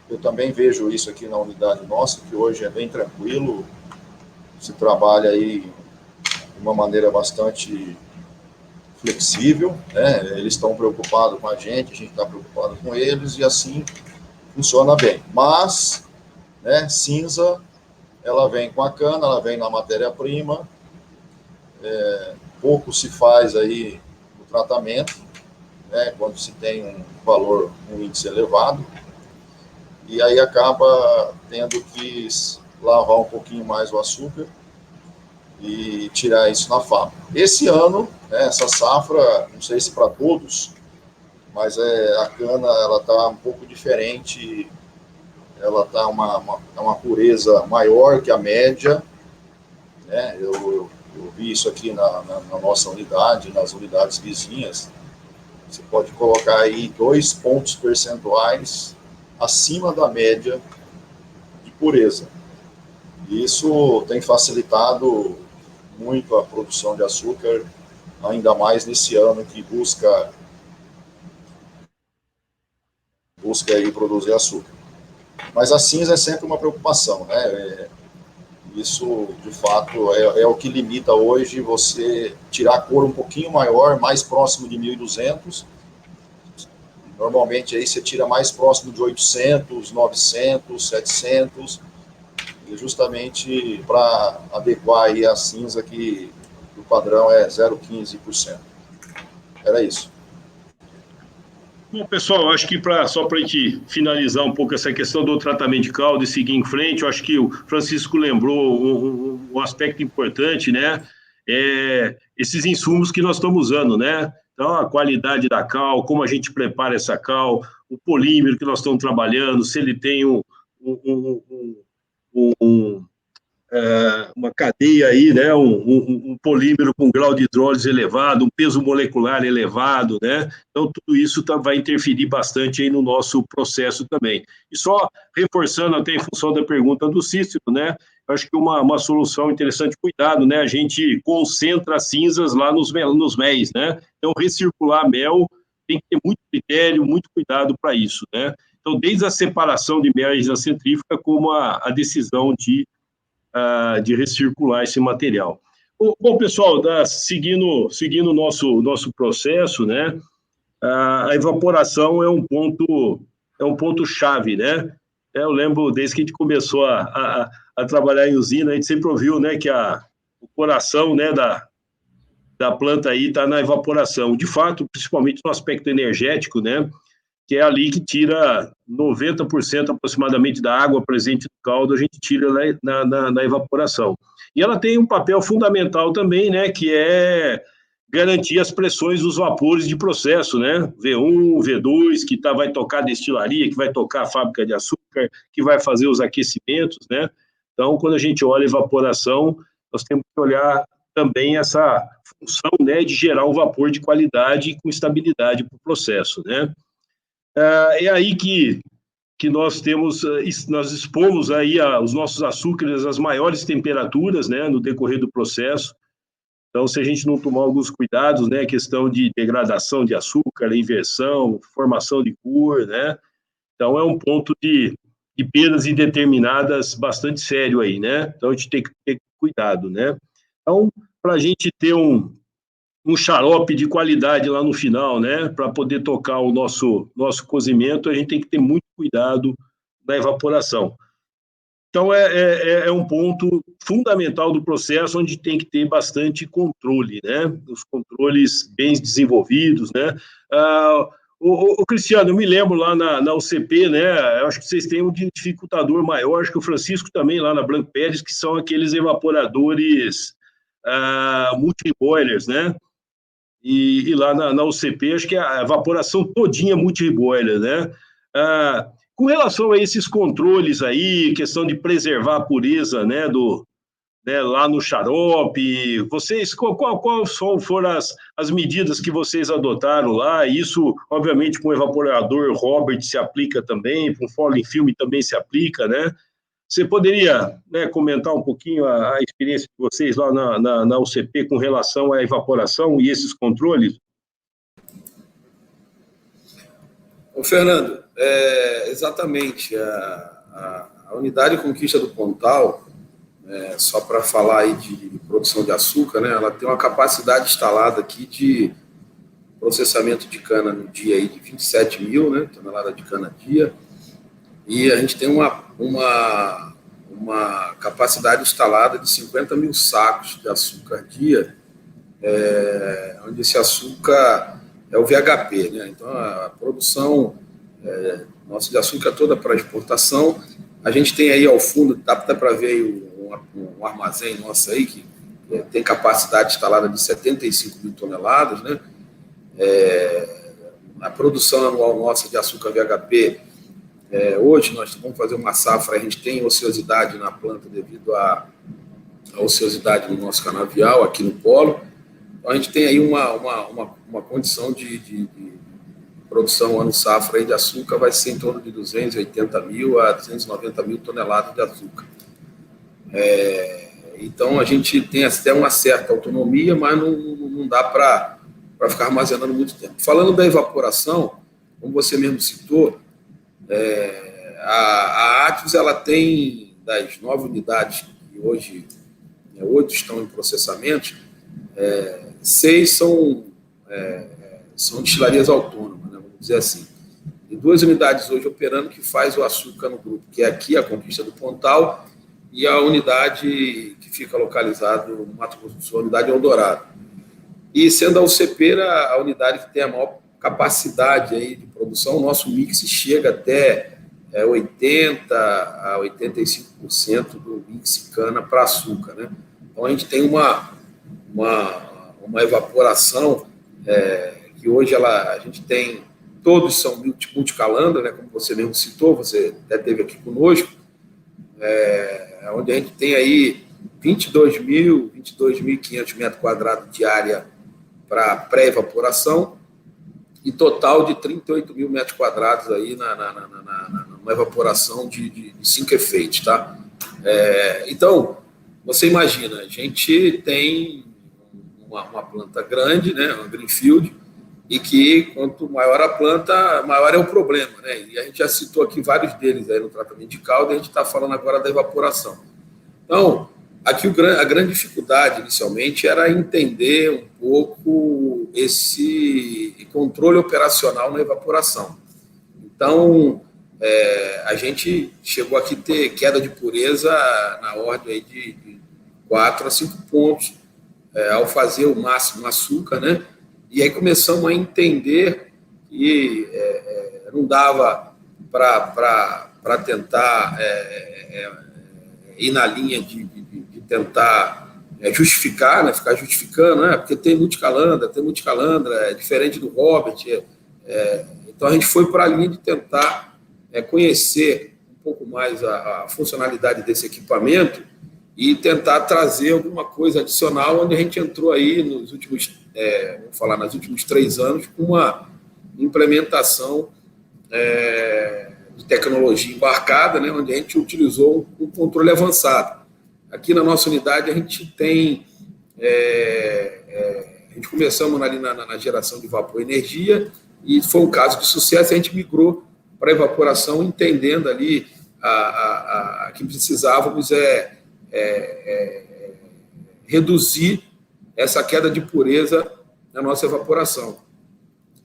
Eu também vejo isso aqui na unidade nossa, que hoje é bem tranquilo, se trabalha aí de uma maneira bastante flexível, né? Eles estão preocupados com a gente está preocupado com eles, e assim funciona bem. Mas, né, cinza, ela vem com a cana, ela vem na matéria-prima, pouco se faz aí no tratamento, né, quando se tem um índice elevado, e aí acaba tendo que lavar um pouquinho mais o açúcar, e tirar isso na fábrica. Esse ano, né, essa safra, não sei se para todos, mas a cana ela está um pouco diferente, ela está uma pureza maior que a média, né? Eu vi isso aqui na nossa unidade, nas unidades vizinhas. Você pode colocar aí 2 pontos percentuais acima da média de pureza. E isso tem facilitado muito a produção de açúcar, ainda mais nesse ano que busca aí produzir açúcar. Mas a cinza é sempre uma preocupação, né? Isso, de fato, é o que limita hoje você tirar a cor um pouquinho maior, mais próximo de 1.200. Normalmente aí você tira mais próximo de 800, 900, 700, justamente para adequar aí a cinza que o padrão é 0,15%. Era isso. Bom, pessoal, acho que só para a gente finalizar um pouco essa questão do tratamento de caldo e seguir em frente, eu acho que o Francisco lembrou um aspecto importante, né? Esses insumos que nós estamos usando, né? Então, a qualidade da cal, como a gente prepara essa cal, o polímero que nós estamos trabalhando, se ele tem uma cadeia aí, né, um polímero com grau de hidrólise elevado, um peso molecular elevado, né? Então, tudo isso vai interferir bastante aí no nosso processo também. E só reforçando até em função da pergunta do Cícero, né, eu acho que uma solução interessante, cuidado, né, a gente concentra as cinzas lá nos méis, né? Então, recircular mel tem que ter muito critério, muito cuidado para isso, né? Então, desde a separação de méis da centrífuga, como a decisão de recircular esse material. Bom, pessoal, seguindo o nosso processo, né, a evaporação é um ponto chave, né? Eu lembro, desde que a gente começou a trabalhar em usina, a gente sempre ouviu, né, que o coração, né, da planta aí está na evaporação. De fato, principalmente no aspecto energético, né, que é ali que tira 90% aproximadamente da água presente no caldo, a gente tira na evaporação. E ela tem um papel fundamental também, né, que é garantir as pressões dos vapores de processo, né, V1, V2, que vai tocar a destilaria, que vai tocar a fábrica de açúcar, que vai fazer os aquecimentos, né. Então, quando a gente olha a evaporação, nós temos que olhar também essa função, né, de gerar um vapor de qualidade com estabilidade para o processo, né. É aí que nós expomos aí os nossos açúcares às maiores temperaturas, né, no decorrer do processo. Então, se a gente não tomar alguns cuidados, né, questão de degradação de açúcar, inversão, formação de cor, né, então é um ponto de perdas indeterminadas bastante sério aí, né, então a gente tem que ter cuidado, né. Então, para a gente ter um xarope de qualidade lá no final, né, para poder tocar o nosso cozimento, a gente tem que ter muito cuidado na evaporação. Então, é um ponto fundamental do processo, onde tem que ter bastante controle, né, os controles bem desenvolvidos, né. Cristiano, eu me lembro lá na UCP, né, eu acho que vocês têm um dificultador maior, acho que o Francisco também, lá na Branco Pérez, que são aqueles evaporadores multi-boilers, né. E lá na UCP, acho que a evaporação todinha multi-boiler, né? Com relação a esses controles aí, questão de preservar a pureza, né, lá no xarope, vocês, quais foram as medidas que vocês adotaram lá? Isso, obviamente, com o evaporador Robert se aplica também, com o Falling Film também se aplica, né? Você poderia, né, comentar um pouquinho a experiência de vocês lá na UCP com relação à evaporação e esses controles? Ô, Fernando, exatamente, a unidade Conquista do Pontal, só para falar aí de produção de açúcar, né, ela tem uma capacidade instalada aqui de processamento de cana no dia aí de 27 mil, né, tonelada de cana dia, e a gente tem uma capacidade instalada de 50 mil sacos de açúcar dia, onde esse açúcar é o VHP, né? Então, a produção nossa de açúcar toda para exportação. A gente tem aí ao fundo, dá para ver aí um armazém nosso aí, que tem capacidade instalada de 75 mil toneladas, né? A produção anual nossa de açúcar VHP, hoje nós vamos fazer uma safra, a gente tem ociosidade na planta devido à ociosidade no nosso canavial, aqui no polo. Então, a gente tem aí uma condição de produção ano safra aí de açúcar, vai ser em torno de 280 mil a 290 mil toneladas de açúcar. Então, a gente tem até uma certa autonomia, mas não dá para ficar armazenando muito tempo. Falando da evaporação, como você mesmo citou, a Atlas, ela tem, das 9 unidades que hoje, 8 estão em processamento, 6 são destilarias autônomas, né, vamos dizer assim. E 2 unidades hoje operando que faz o açúcar no grupo, que é aqui a Conquista do Pontal, e a unidade que fica localizada no Mato Grosso do Sul, a unidade Eldorado. E sendo a UCP a unidade que tem a maior capacidade aí de produção, o nosso mix chega até 80% a 85% do mix cana para açúcar, né? Então, a gente tem uma evaporação que hoje a gente tem, todos são multicalandra, né? Como você mesmo citou, você até esteve aqui conosco, onde a gente tem aí 22.500 metros quadrados de área para pré-evaporação e total de 38 mil metros quadrados aí numa evaporação de 5 efeitos, tá? Então, você imagina, a gente tem uma planta grande, né, uma greenfield, e que quanto maior a planta, maior é o problema, né? E a gente já citou aqui vários deles aí no tratamento de calda, e a gente está falando agora da evaporação. Então, aqui a grande dificuldade inicialmente era entender um pouco esse controle operacional na evaporação. Então, a gente chegou aqui a ter queda de pureza na ordem aí de 4 a 5 pontos ao fazer o máximo açúcar, né? E aí começamos a entender que não dava para tentar ir na linha de tentar justificar, né? Ficar justificando, né? Porque tem multicalandra, é diferente do Robert. Então a gente foi para a linha de tentar conhecer um pouco mais a funcionalidade desse equipamento e tentar trazer alguma coisa adicional, onde a gente entrou aí nos últimos, nos últimos 3 anos, com uma implementação de tecnologia embarcada, né, onde a gente utilizou um controle avançado. Aqui na nossa unidade a gente tem, a gente começamos ali na geração de vapor e energia, e foi um caso de sucesso, a gente migrou para a evaporação, entendendo ali que precisávamos reduzir essa queda de pureza na nossa evaporação.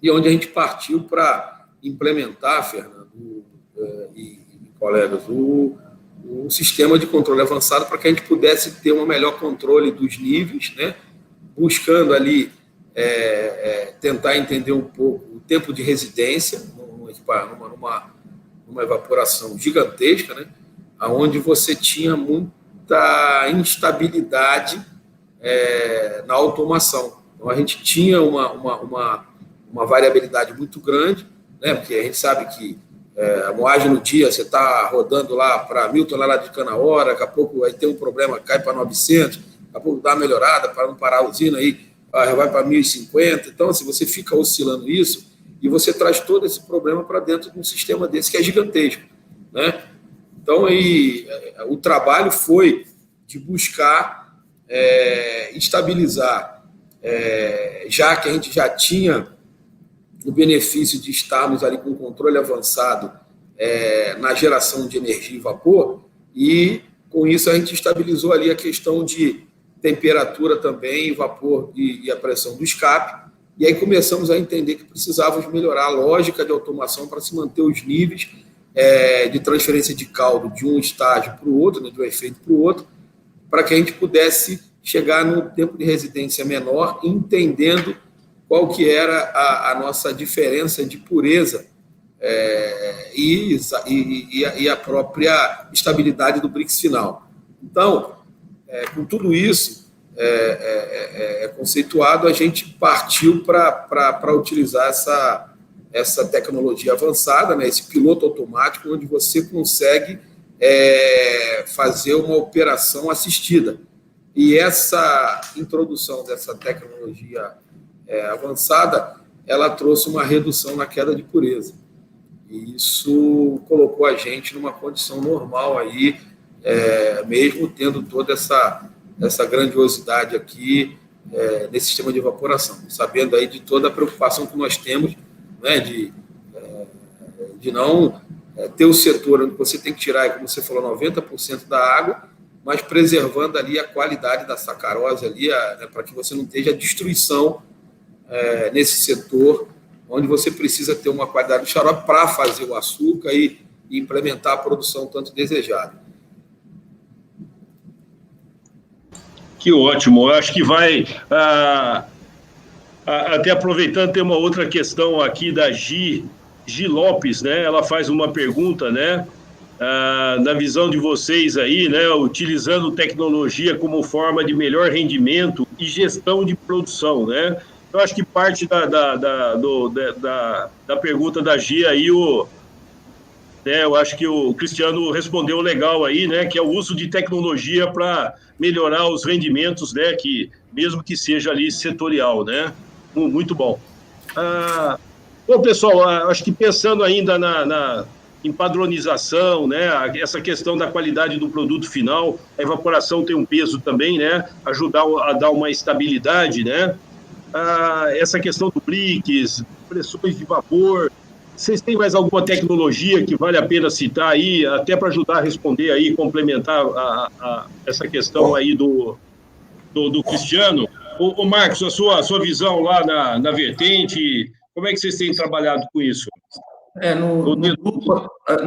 E onde a gente partiu para implementar, Fernando e colegas, o sistema de controle avançado para que a gente pudesse ter um melhor controle dos níveis, né? Buscando ali tentar entender um pouco o tempo de residência numa evaporação gigantesca, né? Onde você tinha muita instabilidade na automação. Então, a gente tinha uma variabilidade muito grande, né? Porque a gente sabe que a moagem no dia, você está rodando lá para 1.000 toneladas de cana a hora, daqui a pouco aí tem um problema, cai para 900, daqui a pouco dá uma melhorada para não parar a usina, aí vai para 1.050. Então, assim, você fica oscilando isso e você traz todo esse problema para dentro de um sistema desse que é gigantesco, né? Então, aí, o trabalho foi de buscar estabilizar, já que a gente já tinha o benefício de estarmos ali com controle avançado na geração de energia e vapor, e com isso a gente estabilizou ali a questão de temperatura também, vapor e a pressão do escape, e aí começamos a entender que precisávamos melhorar a lógica de automação para se manter os níveis de transferência de caldo de um estágio para o outro, né, de um efeito para o outro, para que a gente pudesse chegar no tempo de residência menor, entendendo qual que era a nossa diferença de pureza e a própria estabilidade do Brix final. Então, com tudo isso, conceituado, a gente partiu para utilizar essa tecnologia avançada, né, esse piloto automático, onde você consegue fazer uma operação assistida. E essa introdução dessa tecnologia avançada, ela trouxe uma redução na queda de pureza. E isso colocou a gente numa condição normal aí, mesmo tendo toda essa grandiosidade aqui nesse sistema de evaporação, sabendo aí de toda a preocupação que nós temos, né, de não ter o setor onde você tem que tirar, como você falou, 90% da água, mas preservando ali a qualidade da sacarose ali, né, para que você não esteja destruição nesse setor, onde você precisa ter uma qualidade do xarope para fazer o açúcar e implementar a produção tanto desejada. Que ótimo. Eu acho que vai... até aproveitando, tem uma outra questão aqui da Gi Lopes, né? Ela faz uma pergunta, né? Na visão de vocês aí, né? Utilizando tecnologia como forma de melhor rendimento e gestão de produção, né? Eu acho que parte da pergunta da Gi aí, eu acho que o Cristiano respondeu legal aí, né? Que é o uso de tecnologia para melhorar os rendimentos, né? Que, mesmo que seja ali setorial, né? Muito bom. Bom, pessoal, acho que pensando ainda em padronização, né? Essa questão da qualidade do produto final, a evaporação tem um peso também, né? Ajudar a dar uma estabilidade, né? Essa questão do BRICS, pressões de vapor. Vocês têm mais alguma tecnologia que vale a pena citar aí, até para ajudar a responder aí, complementar essa questão aí do Cristiano? Ô Marcos, a sua visão lá na vertente, como é que vocês têm trabalhado com isso? No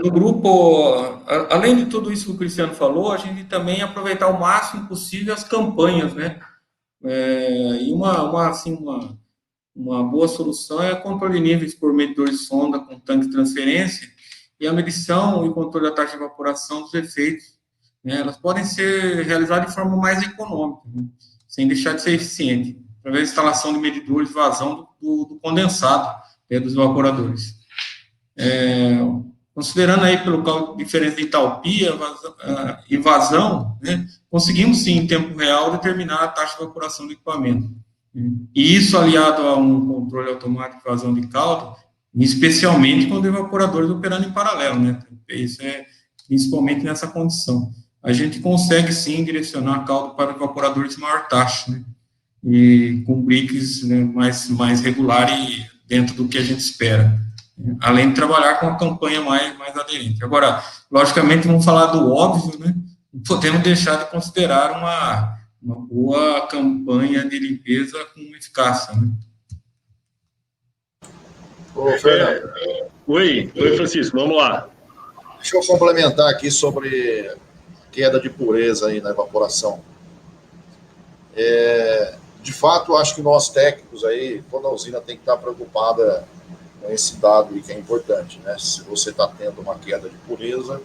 grupo, além de tudo isso que o Cristiano falou, a gente também aproveitar o máximo possível as campanhas, né? E uma boa solução é o controle de níveis por medidor de sonda com tanque de transferência e a medição e controle da taxa de evaporação dos efeitos, né? Elas podem ser realizadas de forma mais econômica, né? Sem deixar de ser eficiente, através da instalação de medidores de vazão do condensado, dos evaporadores. Considerando aí pelo cálculo de diferença de entalpia e vazão, né, conseguimos sim, em tempo real, determinar a taxa de evaporação do equipamento. E isso aliado a um controle automático de vazão de caldo, especialmente quando evaporadores operando em paralelo, né? Isso é principalmente nessa condição. A gente consegue sim direcionar caldo para evaporadores de maior taxa, né? E com BRICS, né, mais regular e dentro do que a gente espera. Além de trabalhar com uma campanha mais aderente. Agora, logicamente, vamos falar do óbvio, né? Não podemos deixar de considerar uma boa campanha de limpeza com eficácia, né? Ô, Fernando. Oi, Francisco, vamos lá. Deixa eu complementar aqui sobre queda de pureza aí na evaporação. De fato, acho que nós técnicos aí, toda a usina tem que estar preocupada com esse dado aí que é importante, né? Se você está tendo uma queda de pureza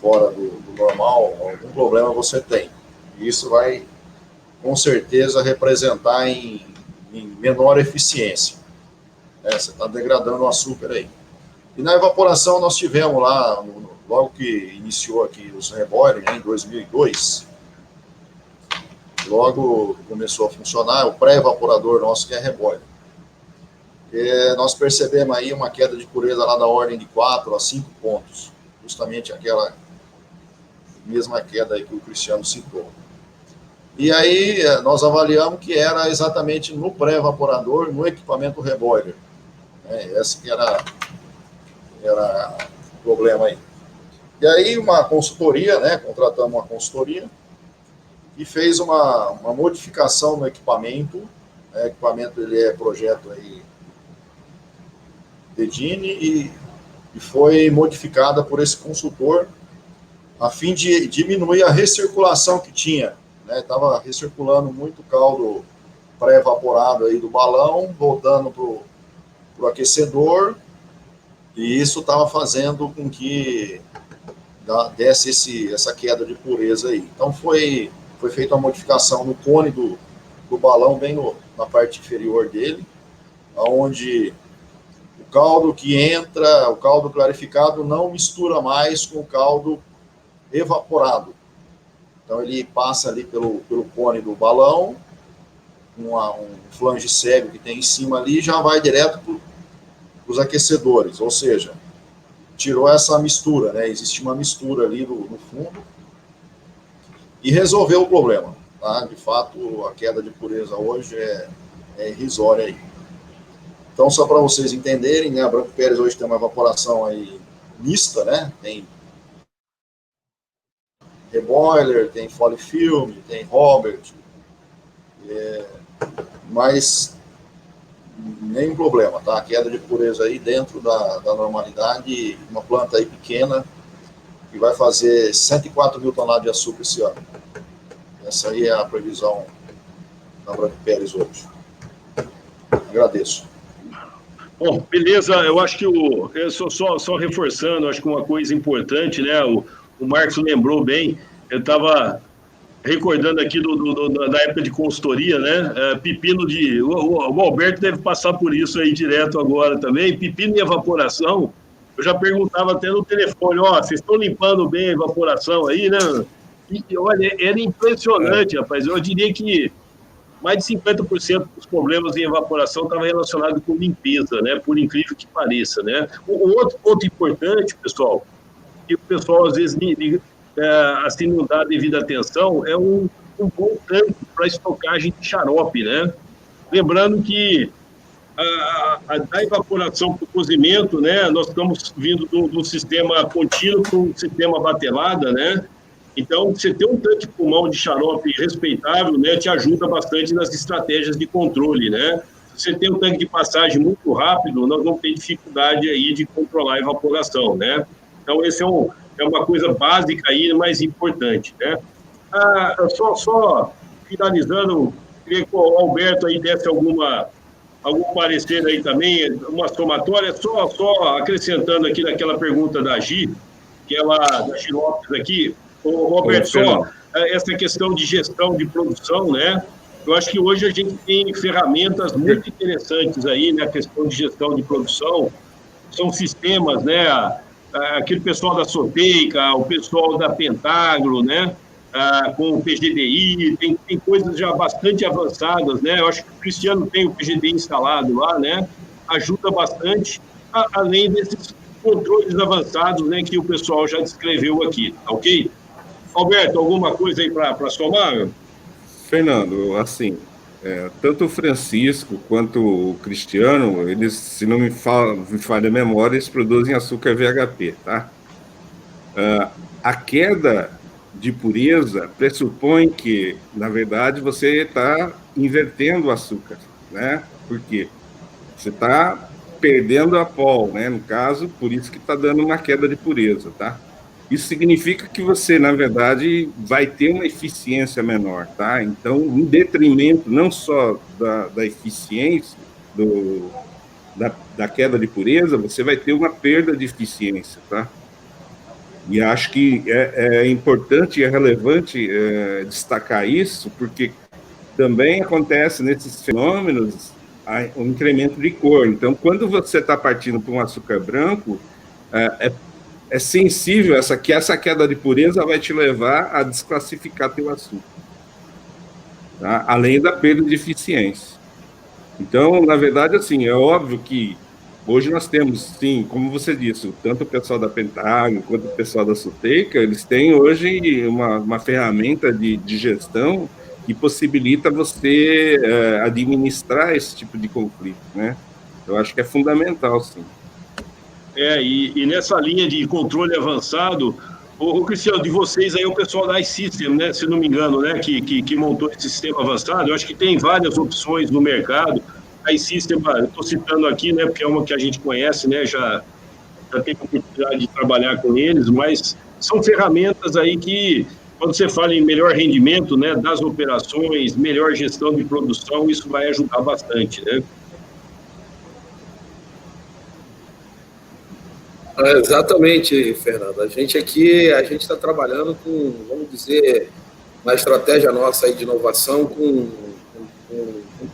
fora do normal, algum problema você tem. E isso vai, com certeza, representar em menor eficiência. Você está degradando o açúcar aí. E na evaporação nós tivemos lá, logo que iniciou aqui os reboiler, né, em 2002, logo começou a funcionar o pré-evaporador nosso, que é reboiler. Nós percebemos aí uma queda de pureza lá da ordem de 4 a 5 pontos, justamente aquela mesma queda aí que o Cristiano citou. E aí nós avaliamos que era exatamente no pré-evaporador, no equipamento reboiler. Esse que era o problema aí. E aí uma consultoria, né, contratamos uma consultoria e fez uma modificação no equipamento. O equipamento ele é projeto aí Dedini e foi modificada por esse consultor a fim de diminuir a recirculação que tinha. Estava recirculando muito caldo pré-evaporado aí do balão, voltando para o aquecedor, e isso estava fazendo com que desse essa queda de pureza aí. Então foi foi feita uma modificação no cone do balão, bem na parte inferior dele, onde o caldo que entra, o caldo clarificado, não mistura mais com o caldo evaporado. Então, ele passa ali pelo cone do balão, um flange cego que tem em cima ali, já vai direto para os aquecedores, ou seja, tirou essa mistura, né? Existe uma mistura ali no fundo, e resolveu o problema, tá? De fato, a queda de pureza hoje é irrisória aí. Então, só para vocês entenderem, né, a Branco Peres hoje tem uma evaporação aí mista, né? Tem reboiler, tem Foley Film, tem Robert, mas nenhum problema, tá? A queda de pureza aí dentro da normalidade, uma planta aí pequena, que vai fazer 104 mil toneladas de açúcar esse ano. Essa aí é a previsão da Branco Peres hoje. Agradeço. Bom, beleza, eu acho que só reforçando, acho que uma coisa importante, né, o Marcos lembrou bem, eu estava recordando aqui da época de consultoria, né, pepino o Alberto deve passar por isso aí direto agora também, pepino e evaporação, eu já perguntava até no telefone, vocês estão limpando bem a evaporação aí, né, e olha, era impressionante, rapaz, eu diria que mais de 50% dos problemas em evaporação estavam relacionados com limpeza, né? Por incrível que pareça, né? O outro ponto importante, pessoal, que o pessoal às vezes assim não dá devida atenção, é um bom tanque para estocagem de xarope, né? Lembrando que da evaporação para o cozimento, né? Nós estamos vindo do sistema contínuo para um sistema batelada, né? Então, você ter um tanque pulmão de xarope respeitável, né, te ajuda bastante nas estratégias de controle, né? Se você tem um tanque de passagem muito rápido, nós vamos ter dificuldade aí de controlar a evaporação, né? Então, esse é uma coisa básica aí, mas importante, né? Só finalizando, queria que o Alberto aí desse algum parecer aí também, uma somatória, só acrescentando aqui naquela pergunta da Gi, que ela, da Gi Lopes aqui, Roberto, só essa questão de gestão de produção, né? Eu acho que hoje a gente tem ferramentas muito interessantes aí, né? A questão de gestão de produção, são sistemas, né? Aquele pessoal da Soteica, o pessoal da Pentagro, né? Com o PGDI, tem coisas já bastante avançadas, né? Eu acho que o Cristiano tem o PGDI instalado lá, né? Ajuda bastante, além desses controles avançados, né? Que o pessoal já descreveu aqui, tá ok? Alberto, alguma coisa aí para somar? Fernando, assim, tanto o Francisco quanto o Cristiano, eles, se não me falha a memória, eles produzem açúcar VHP, tá? A queda de pureza pressupõe que, na verdade, você está invertendo o açúcar, né? Por quê? Você está perdendo a pol, né? No caso, por isso que está dando uma queda de pureza, tá? Isso significa que você, na verdade, vai ter uma eficiência menor, tá? Então, em detrimento não só da eficiência, da queda de pureza, você vai ter uma perda de eficiência, tá? E acho que é importante e é relevante destacar isso, porque também acontece nesses fenômenos um incremento de cor. Então, quando você está partindo para um açúcar branco, é sensível essa queda de pureza vai te levar a desclassificar teu açúcar, tá? Além da perda de eficiência. Então, na verdade, assim, é óbvio que hoje nós temos, sim, como você disse, tanto o pessoal da Pentagro quanto o pessoal da Soteica, eles têm hoje uma ferramenta de gestão que possibilita você administrar esse tipo de conflito, né? Eu acho que é fundamental, sim. E nessa linha de controle avançado, o Cristiano, de vocês aí, o pessoal da iSystem, né, se não me engano, né, que montou esse sistema avançado, eu acho que tem várias opções no mercado. A iSystem, eu estou citando aqui, né, porque é uma que a gente conhece, né, já tem a oportunidade de trabalhar com eles, mas são ferramentas aí que, quando você fala em melhor rendimento, né, das operações, melhor gestão de produção, isso vai ajudar bastante, né? Exatamente, Fernando. A gente aqui, está trabalhando com, vamos dizer, na estratégia nossa aí de inovação com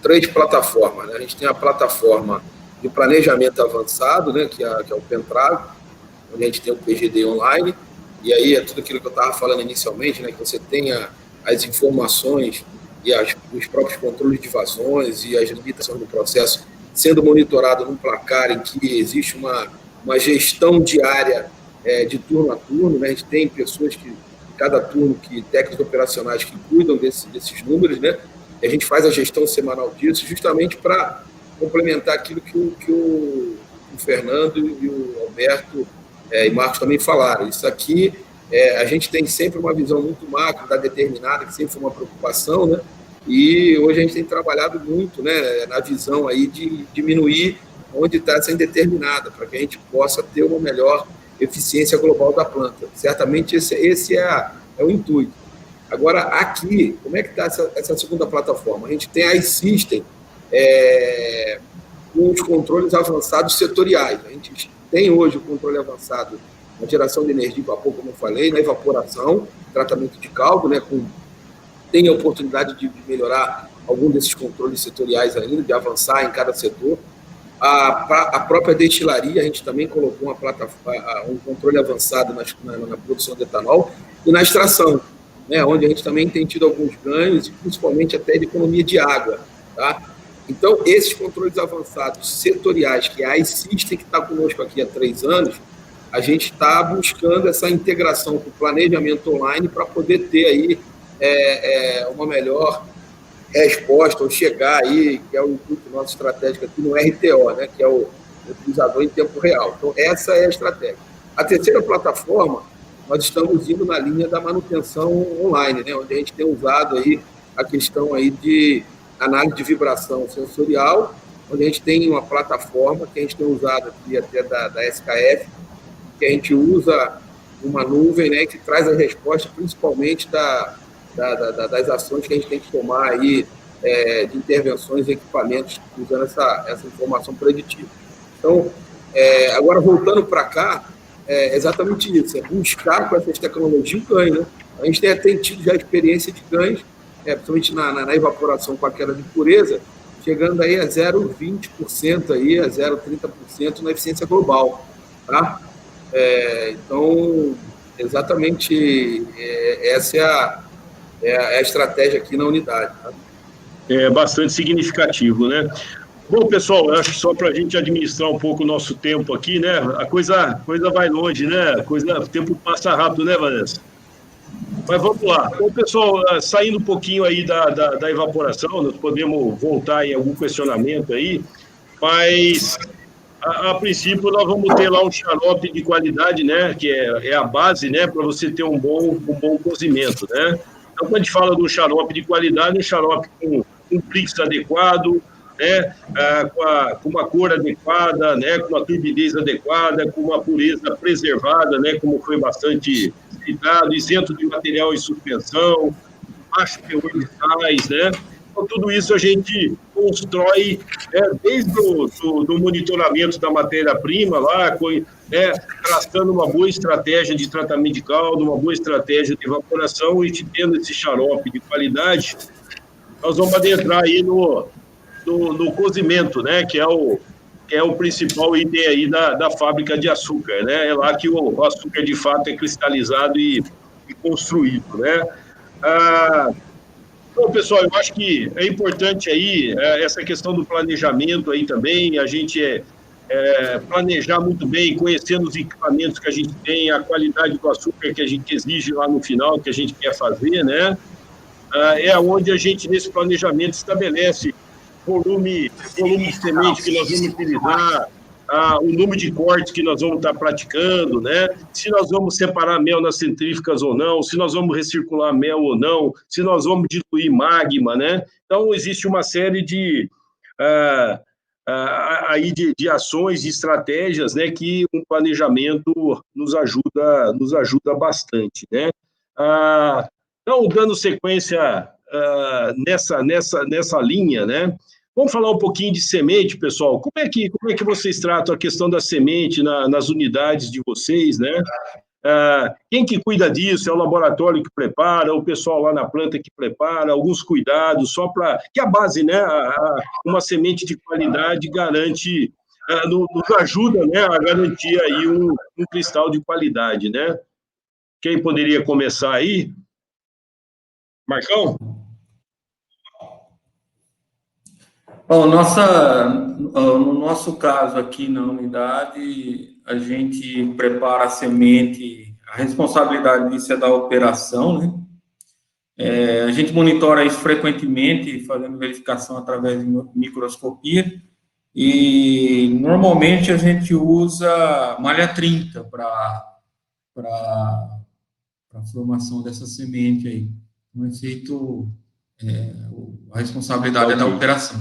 3 plataformas, né? A gente tem a plataforma de planejamento avançado, né, que é o Pentrago, onde a gente tem o PGD online, e aí é tudo aquilo que eu estava falando inicialmente, né, que você tenha as informações e os próprios controles de vazões e as limitações do processo sendo monitorado num placar em que existe uma gestão diária de turno a turno, né? A gente tem pessoas que, cada turno, técnicos operacionais que cuidam desses números, né? E a gente faz a gestão semanal disso, justamente para complementar aquilo que o Fernando e o Alberto e Marcos também falaram. Isso aqui, a gente tem sempre uma visão muito macro, determinada, que sempre foi uma preocupação, né? E hoje a gente tem trabalhado muito, né, na visão aí de diminuir onde está essa indeterminada, para que a gente possa ter uma melhor eficiência global da planta. Certamente esse é o intuito. Agora, aqui, como é que está essa segunda plataforma? A gente tem a iSystem com os controles avançados setoriais. A gente tem hoje o controle avançado na geração de energia e vapor, como eu falei, na evaporação, tratamento de caldo, né, tem a oportunidade de melhorar algum desses controles setoriais ainda, de avançar em cada setor. A própria destilaria, a gente também colocou um controle avançado na produção de etanol e na extração, né, onde a gente também tem tido alguns ganhos, principalmente até de economia de água. Tá? Então, esses controles avançados setoriais, que a iSystem, que está conosco aqui há 3 anos, a gente está buscando essa integração com o planejamento online para poder ter aí uma melhor resposta, ou chegar aí, que é o intuito nosso estratégico aqui no RTO, né, que é o utilizador em tempo real. Então, essa é a estratégia. A terceira plataforma, nós estamos indo na linha da manutenção online, né, onde a gente tem usado aí a questão aí de análise de vibração sensorial, onde a gente tem uma plataforma que a gente tem usado aqui até da SKF, que a gente usa uma nuvem, né, que traz a resposta principalmente das ações que a gente tem que tomar aí, de intervenções e equipamentos usando essa informação preditiva. Então, agora voltando para cá, é exatamente isso, é buscar com essas tecnologias o ganho, né? A gente tem tido já experiência de ganhos, principalmente na evaporação com a queda de pureza, chegando aí a 0,20%, aí, a 0,30% na eficiência global. Tá? Então, exatamente essa é a estratégia aqui na unidade. Tá? É bastante significativo, né? Bom, pessoal, eu acho que só para a gente administrar um pouco o nosso tempo aqui, né? A coisa vai longe, né? O tempo passa rápido, né, Vanessa? Mas vamos lá. Bom, pessoal, saindo um pouquinho aí da evaporação, nós podemos voltar em algum questionamento aí, mas a princípio nós vamos ter lá um xarope de qualidade, né? Que é a base, né? Para você ter um bom cozimento, né? Então, quando a gente fala do xarope de qualidade, um xarope com um prix adequado, né, com uma cor adequada, né, com uma turbidez adequada, com uma pureza preservada, né, como foi bastante citado, isento de material em suspensão, baixo teor de sais, né? Então, tudo isso a gente constrói desde do monitoramento da matéria-prima lá, traçando uma boa estratégia de tratamento de caldo, uma boa estratégia de evaporação, e tendo esse xarope de qualidade, nós vamos adentrar aí no cozimento, né, que é o principal item aí da fábrica de açúcar, né? É lá que o açúcar de fato é cristalizado e construído, né? Então, pessoal, eu acho que é importante aí essa questão do planejamento aí também, a gente planejar muito bem, conhecendo os equipamentos que a gente tem, a qualidade do açúcar que a gente exige lá no final, que a gente quer fazer, né? É onde a gente, nesse planejamento, estabelece volume de semente que nós vamos utilizar, o número de cortes que nós vamos estar praticando, né? Se nós vamos separar mel nas centrífugas ou não, se nós vamos recircular mel ou não, se nós vamos diluir magma, né? Então, existe uma série de ações, de estratégias, né, que um planejamento nos ajuda bastante, né? Então, dando sequência nessa linha, né? Vamos falar um pouquinho de semente, pessoal. Como é que vocês tratam a questão da semente nas unidades de vocês, né? Quem que cuida disso? É o laboratório que prepara, o pessoal lá na planta que prepara, alguns cuidados, só para... Que a base, né? Uma semente de qualidade garante, nos ajuda, né, a garantir aí um cristal de qualidade, né? Quem poderia começar aí? Marcão? Bom, no nosso caso aqui na unidade, a gente prepara a semente, a responsabilidade disso é da operação, né? A gente monitora isso frequentemente, fazendo verificação através de microscopia, e normalmente a gente usa malha 30 para a formação dessa semente aí. Então, é feito, a responsabilidade é da operação.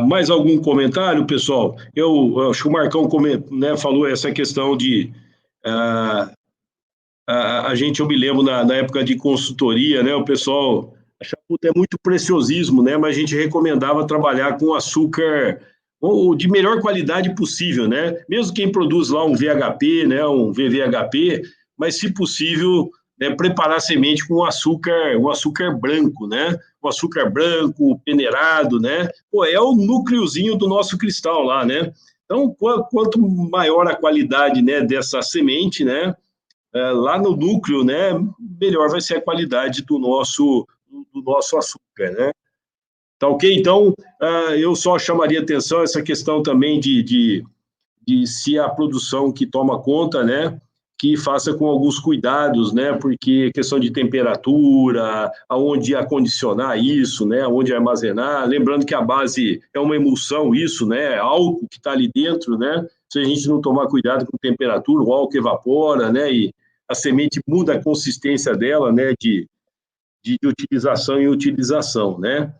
Mais algum comentário, pessoal? Eu acho que o Marcão falou essa questão de... eu me lembro na época de consultoria, né, o pessoal achava que é muito preciosismo, né, mas a gente recomendava trabalhar com açúcar ou de melhor qualidade possível, né, mesmo quem produz lá um VHP, né, um VVHP, mas se possível, né, preparar a semente com um açúcar branco, né, um açúcar branco, peneirado, né, é o núcleozinho do nosso cristal lá, né, então quanto maior a qualidade, né, dessa semente, né, lá no núcleo, né, melhor vai ser a qualidade do nosso açúcar, né? Tá ok? Então, eu só chamaria atenção essa questão também de se a produção que toma conta, né, que faça com alguns cuidados, né, porque questão de temperatura, aonde acondicionar isso, né, aonde armazenar, lembrando que a base é uma emulsão, isso, né, álcool que está ali dentro, né, se a gente não tomar cuidado com temperatura, o álcool evapora, né, e a semente muda a consistência dela, né, de utilização em utilização, né.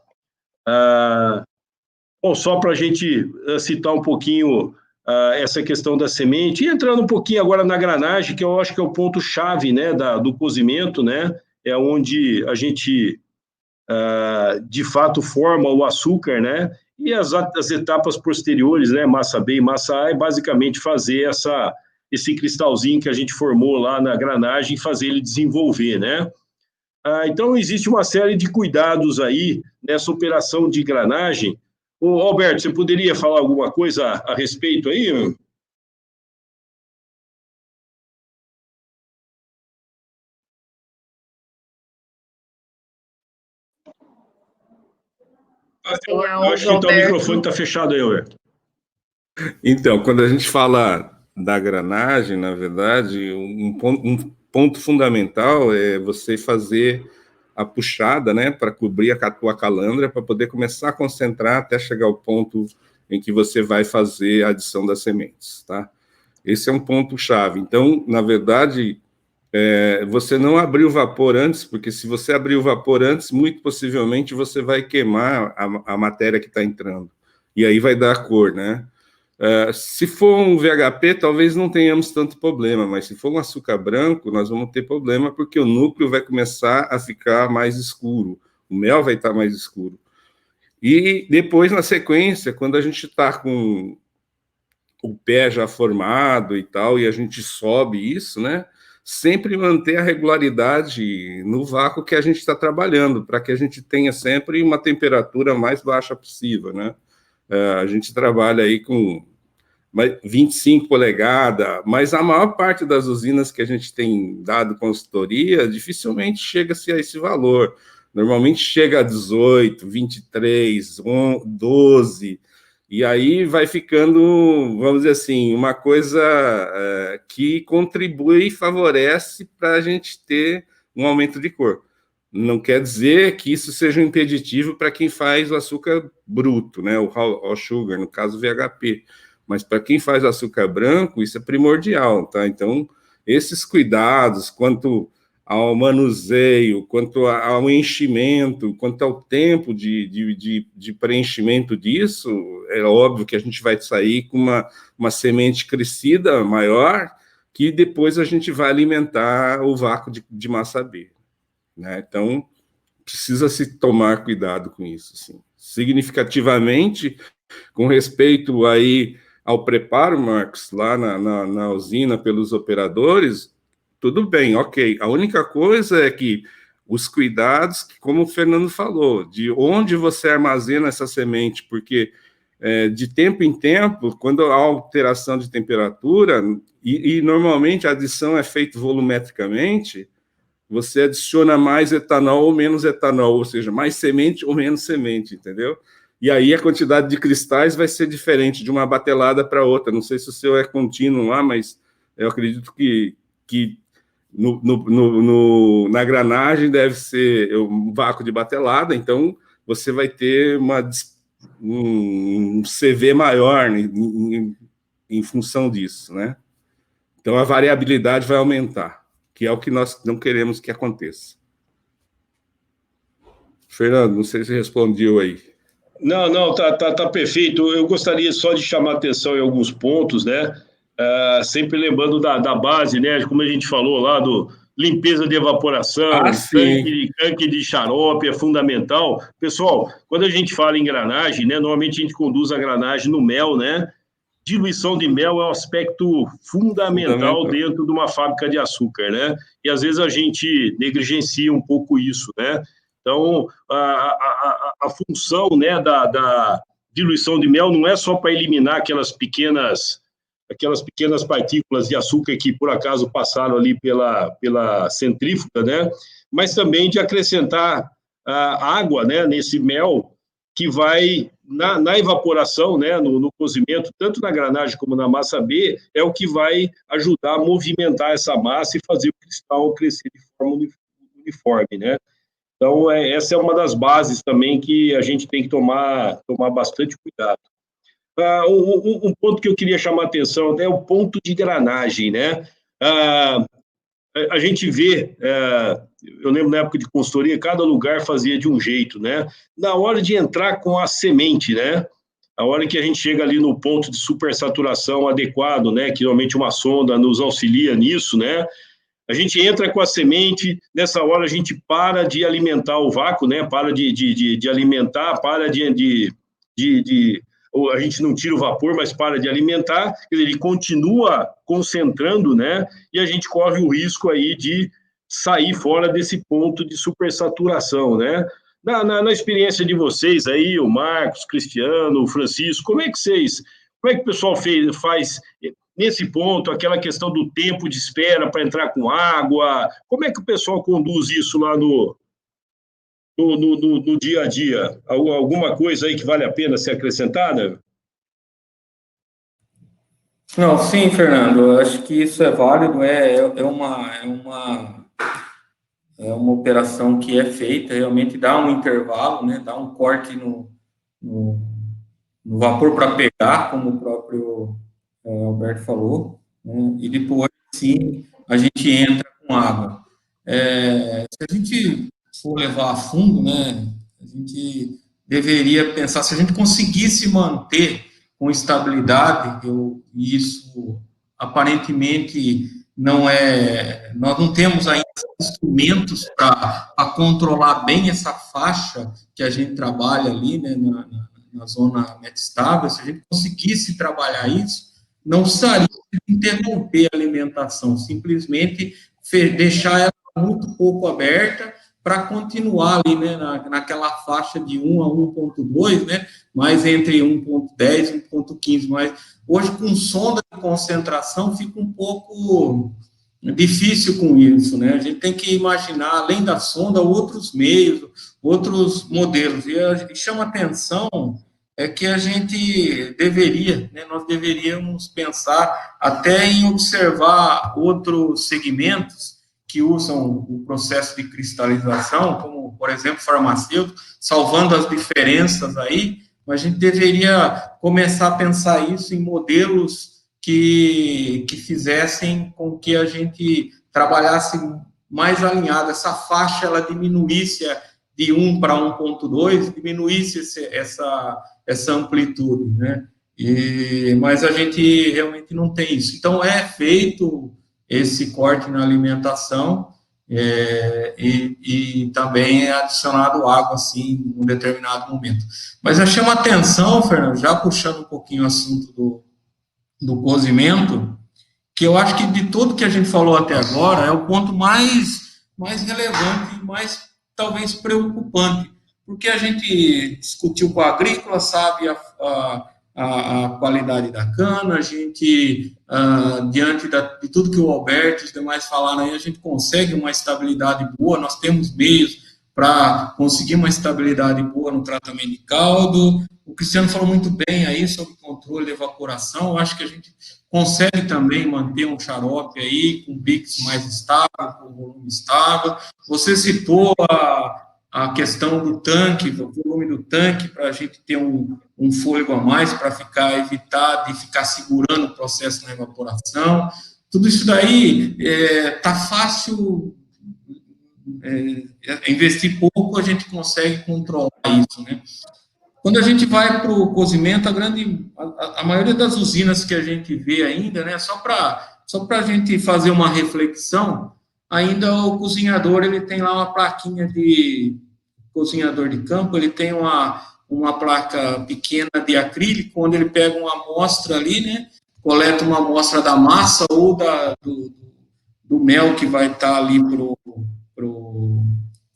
Bom, só para a gente citar um pouquinho essa questão da semente, e entrando um pouquinho agora na granagem, que eu acho que é o ponto-chave, né, do cozimento, né, é onde a gente, de fato, forma o açúcar, né, e as etapas posteriores, né, massa B e massa A, é basicamente fazer esse cristalzinho que a gente formou lá na granagem e fazer ele desenvolver, né. Então, existe uma série de cuidados aí nessa operação de granagem. Ô, Alberto, você poderia falar alguma coisa a respeito aí? Eu acho que o microfone está fechado aí, Alberto. Então, quando a gente fala da granagem, na verdade, um ponto fundamental é você fazer a puxada, né, para cobrir a tua calandra, para poder começar a concentrar até chegar ao ponto em que você vai fazer a adição das sementes, tá? Esse é um ponto-chave. Então, na verdade, você não abriu o vapor antes, porque se você abrir o vapor antes, muito possivelmente você vai queimar a matéria que está entrando, e aí vai dar a cor, né? Se for um VHP, talvez não tenhamos tanto problema, mas se for um açúcar branco, nós vamos ter problema, porque o núcleo vai começar a ficar mais escuro, o mel vai estar mais escuro. E depois, na sequência, quando a gente está com o pé já formado e tal, e a gente sobe isso, né, sempre manter a regularidade no vácuo que a gente está trabalhando, para que a gente tenha sempre uma temperatura mais baixa possível, né. A gente trabalha aí com 25 polegadas, mas a maior parte das usinas que a gente tem dado consultoria, dificilmente chega-se a esse valor. Normalmente chega a 18, 23, 12, e aí vai ficando, vamos dizer assim, uma coisa que contribui e favorece para a gente ter um aumento de cor. Não quer dizer que isso seja um impeditivo para quem faz o açúcar bruto, né, o raw sugar, no caso VHP, mas para quem faz açúcar branco, isso é primordial, tá? Então, esses cuidados quanto ao manuseio, quanto ao enchimento, quanto ao tempo de preenchimento disso, é óbvio que a gente vai sair com uma semente crescida maior, que depois a gente vai alimentar o vácuo de massa B, né? Então, precisa se tomar cuidado com isso, assim. Significativamente, com respeito aí ao preparo, Marcos, lá na usina pelos operadores, tudo bem, ok. A única coisa é que os cuidados, como o Fernando falou, de onde você armazena essa semente, porque de tempo em tempo, quando há alteração de temperatura, e normalmente a adição é feita volumetricamente, você adiciona mais etanol ou menos etanol, ou seja, mais semente ou menos semente, entendeu? E aí a quantidade de cristais vai ser diferente de uma batelada para outra. Não sei se o seu é contínuo lá, mas eu acredito que na granagem deve ser um vácuo de batelada, então você vai ter um CV maior em função disso, né? Então a variabilidade vai aumentar, que é o que nós não queremos que aconteça. Fernando, não sei se respondeu aí. Não, tá perfeito. Eu gostaria só de chamar a atenção em alguns pontos, né? Sempre lembrando da base, né? Como a gente falou lá, do limpeza de evaporação, tanque de xarope é fundamental. Pessoal, quando a gente fala em granagem, né? Normalmente a gente conduz a granagem no mel, né? Diluição de mel é um aspecto fundamental dentro de uma fábrica de açúcar, né? E às vezes a gente negligencia um pouco isso, né? Então, a função, né, da diluição de mel não é só para eliminar aquelas pequenas partículas de açúcar que, por acaso, passaram ali pela centrífuga, né? Mas também de acrescentar água, né, nesse mel, que vai, na evaporação, né, no cozimento, tanto na granagem como na massa B, é o que vai ajudar a movimentar essa massa e fazer o cristal crescer de forma uniforme, né? Então, essa é uma das bases também que a gente tem que tomar bastante cuidado. Um ponto que eu queria chamar a atenção é o ponto de granagem, né? A gente vê, eu lembro na época de consultoria, cada lugar fazia de um jeito, né? Na hora de entrar com a semente, né? A hora que a gente chega ali no ponto de supersaturação adequado, né? Que normalmente uma sonda nos auxilia nisso, né? A gente entra com a semente, nessa hora a gente para de alimentar o vácuo, né? Para de alimentar, ou a gente não tira o vapor, mas para de alimentar, ele continua concentrando, né? E a gente corre o risco aí de sair fora desse ponto de supersaturação, né? Na experiência de vocês aí, o Marcos, o Cristiano, o Francisco, como é que o pessoal faz nesse ponto, aquela questão do tempo de espera para entrar com água, como é que o pessoal conduz isso lá no dia a dia? Alguma coisa aí que vale a pena ser acrescentada? Não, sim, Fernando, eu acho que isso é válido, é uma operação que é feita, realmente dá um intervalo, né, dá um corte no vapor para pegar, como o próprio Alberto falou, né, e depois, sim, a gente entra com água. Se a gente for levar a fundo, né, a gente deveria pensar, se a gente conseguisse manter com estabilidade, e isso aparentemente nós não temos ainda instrumentos para controlar bem essa faixa que a gente trabalha ali, né, na zona metastável. Se a gente conseguisse trabalhar isso, não precisaria interromper a alimentação, simplesmente deixar ela muito pouco aberta para continuar ali, né, naquela faixa de 1 a 1.2, né, mais entre 1.10 e 1.15, mas hoje com sonda de concentração fica um pouco difícil com isso, né, a gente tem que imaginar, além da sonda, outros meios, outros modelos, e chama atenção que a gente deveria, né, nós deveríamos pensar até em observar outros segmentos que usam o processo de cristalização, como, por exemplo, farmacêutico, salvando as diferenças aí, mas a gente deveria começar a pensar isso em modelos que fizessem com que a gente trabalhasse mais alinhado, essa faixa, ela diminuísse de 1 para 1.2, diminuísse essa amplitude, né? Mas a gente realmente não tem isso. Então, é feito esse corte na alimentação e também é adicionado água, assim, em um determinado momento. Mas eu chamo a atenção, Fernando, já puxando um pouquinho o assunto do cozimento, que eu acho que de tudo que a gente falou até agora, é o ponto mais relevante e mais, talvez, preocupante, porque a gente discutiu com a agrícola, sabe a qualidade da cana, a gente, diante de tudo que o Alberto e os demais falaram aí, a gente consegue uma estabilidade boa, nós temos meios para conseguir uma estabilidade boa no tratamento de caldo. O Cristiano falou muito bem aí sobre controle de evaporação, eu acho que a gente consegue também manter um xarope aí com BICS mais estável, com volume estável. Você citou a questão do tanque, do volume do tanque, para a gente ter um fôlego a mais, para evitar de ficar segurando o processo na evaporação. Tudo isso daí está fácil, investir pouco, a gente consegue controlar isso, né? Quando a gente vai para o cozimento, a maioria das usinas que a gente vê ainda, né, só para a gente fazer uma reflexão, ainda o cozinhador, ele tem lá uma plaquinha de cozinhador de campo, ele tem uma placa pequena de acrílico, onde ele pega uma amostra ali, né, coleta uma amostra da massa ou do mel que vai estar ali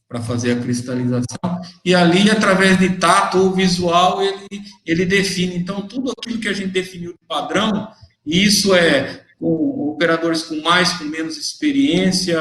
para fazer a cristalização, e ali, através de tato ou visual, ele define. Então, tudo aquilo que a gente definiu de padrão, e isso é com operadores com mais, com menos experiência,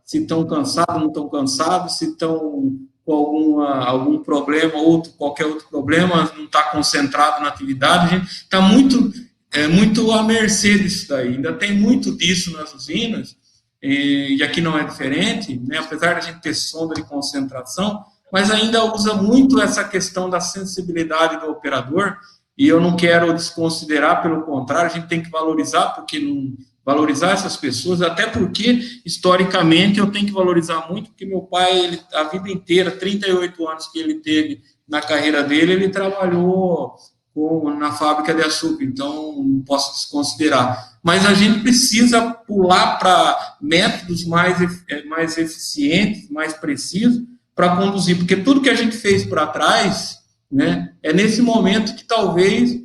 se estão cansados, não estão cansados, se estão com algum problema, qualquer outro problema, não está concentrado na atividade, a gente está muito à mercê disso daí. Ainda tem muito disso nas usinas, e aqui não é diferente, né? Apesar de a gente ter sonda de concentração, mas ainda usa muito essa questão da sensibilidade do operador, e eu não quero desconsiderar, pelo contrário, a gente tem que valorizar, valorizar essas pessoas, até porque, historicamente, eu tenho que valorizar muito, porque meu pai, a vida inteira, 38 anos que ele teve na carreira dele, ele trabalhou na fábrica de açúcar, então não posso desconsiderar. Mas a gente precisa pular para métodos mais eficientes, mais precisos, para conduzir, porque tudo que a gente fez para trás, né, é nesse momento que talvez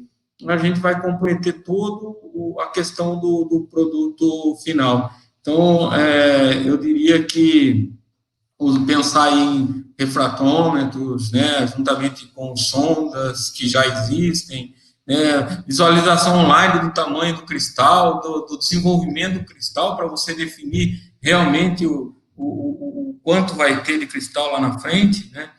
a gente vai comprometer toda a questão do produto final. Então, eu diria que pensar em refratômetros, né, juntamente com sondas que já existem, né, visualização online do tamanho do cristal, do desenvolvimento do cristal, para você definir realmente o quanto vai ter de cristal lá na frente, né,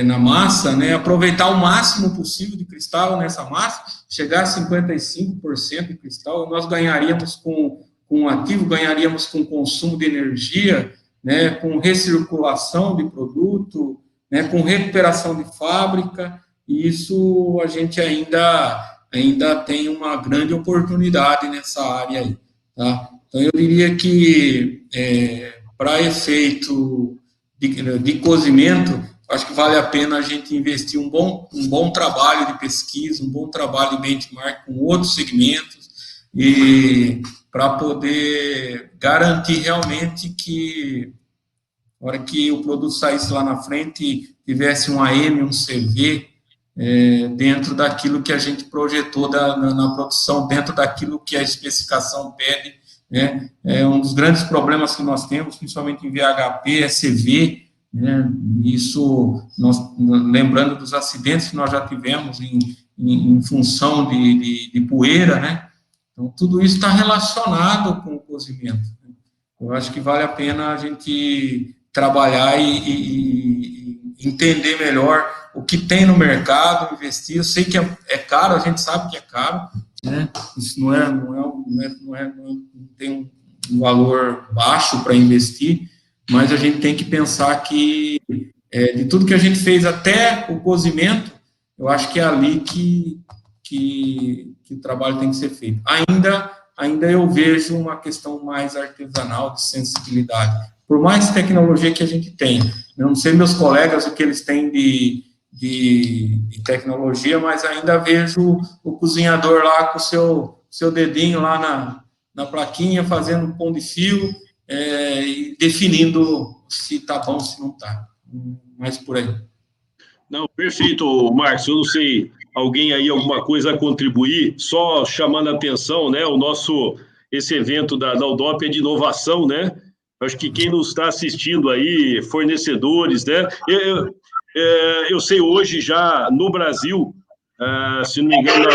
na massa, né, aproveitar o máximo possível de cristal nessa massa, chegar a 55% de cristal, nós ganharíamos com o ativo, ganharíamos com consumo de energia, né, com recirculação de produto, né, com recuperação de fábrica, e isso a gente ainda tem uma grande oportunidade nessa área aí, tá? Então, eu diria que, para efeito de cozimento, acho que vale a pena a gente investir um bom trabalho de pesquisa, um bom trabalho de benchmark com outros segmentos, e para poder garantir realmente que, na hora que o produto saísse lá na frente, tivesse um AM, um CV, dentro daquilo que a gente projetou na produção, dentro daquilo que a especificação pede, né? Um dos grandes problemas que nós temos, principalmente em VHP, é CV, né? Isso, lembrando dos acidentes que nós já tivemos em função de poeira, né? Então, tudo isso está relacionado com o cozimento. Eu acho que vale a pena a gente trabalhar e entender melhor o que tem no mercado, investir. Eu sei que é caro, a gente sabe que é caro, né? Isso não tem um valor baixo para investir, mas a gente tem que pensar que, de tudo que a gente fez até o cozimento, eu acho que é ali que o trabalho tem que ser feito. Ainda eu vejo uma questão mais artesanal, de sensibilidade. Por mais tecnologia que a gente tem, eu não sei meus colegas o que eles têm de tecnologia, mas ainda vejo o cozinhador lá com o seu dedinho lá na plaquinha, fazendo pão de fio, e definindo se está bom, se não está. Mas por aí. Não, perfeito, Marcos. Eu não sei, alguém aí, alguma coisa a contribuir, só chamando a atenção, né? Esse evento da UDOP é de inovação, né? Acho que quem nos está assistindo aí, fornecedores, né? Eu sei hoje já no Brasil, se não me engano,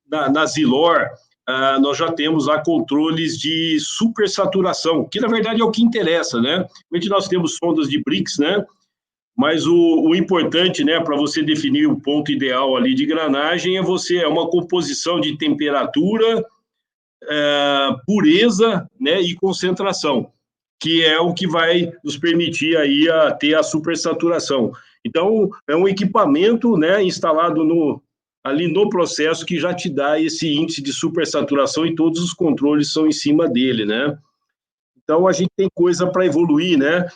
na Zilor, nós já temos lá controles de supersaturação, que na verdade é o que interessa, né? Realmente nós temos sondas de Brix, né? Mas o importante, né, para você definir o ponto ideal ali de granagem é uma composição de temperatura, pureza, né, e concentração, que é o que vai nos permitir aí ter a supersaturação. Então, é um equipamento, né, instalado ali no processo que já te dá esse índice de supersaturação e todos os controles são em cima dele, né? Então, a gente tem coisa para evoluir, né?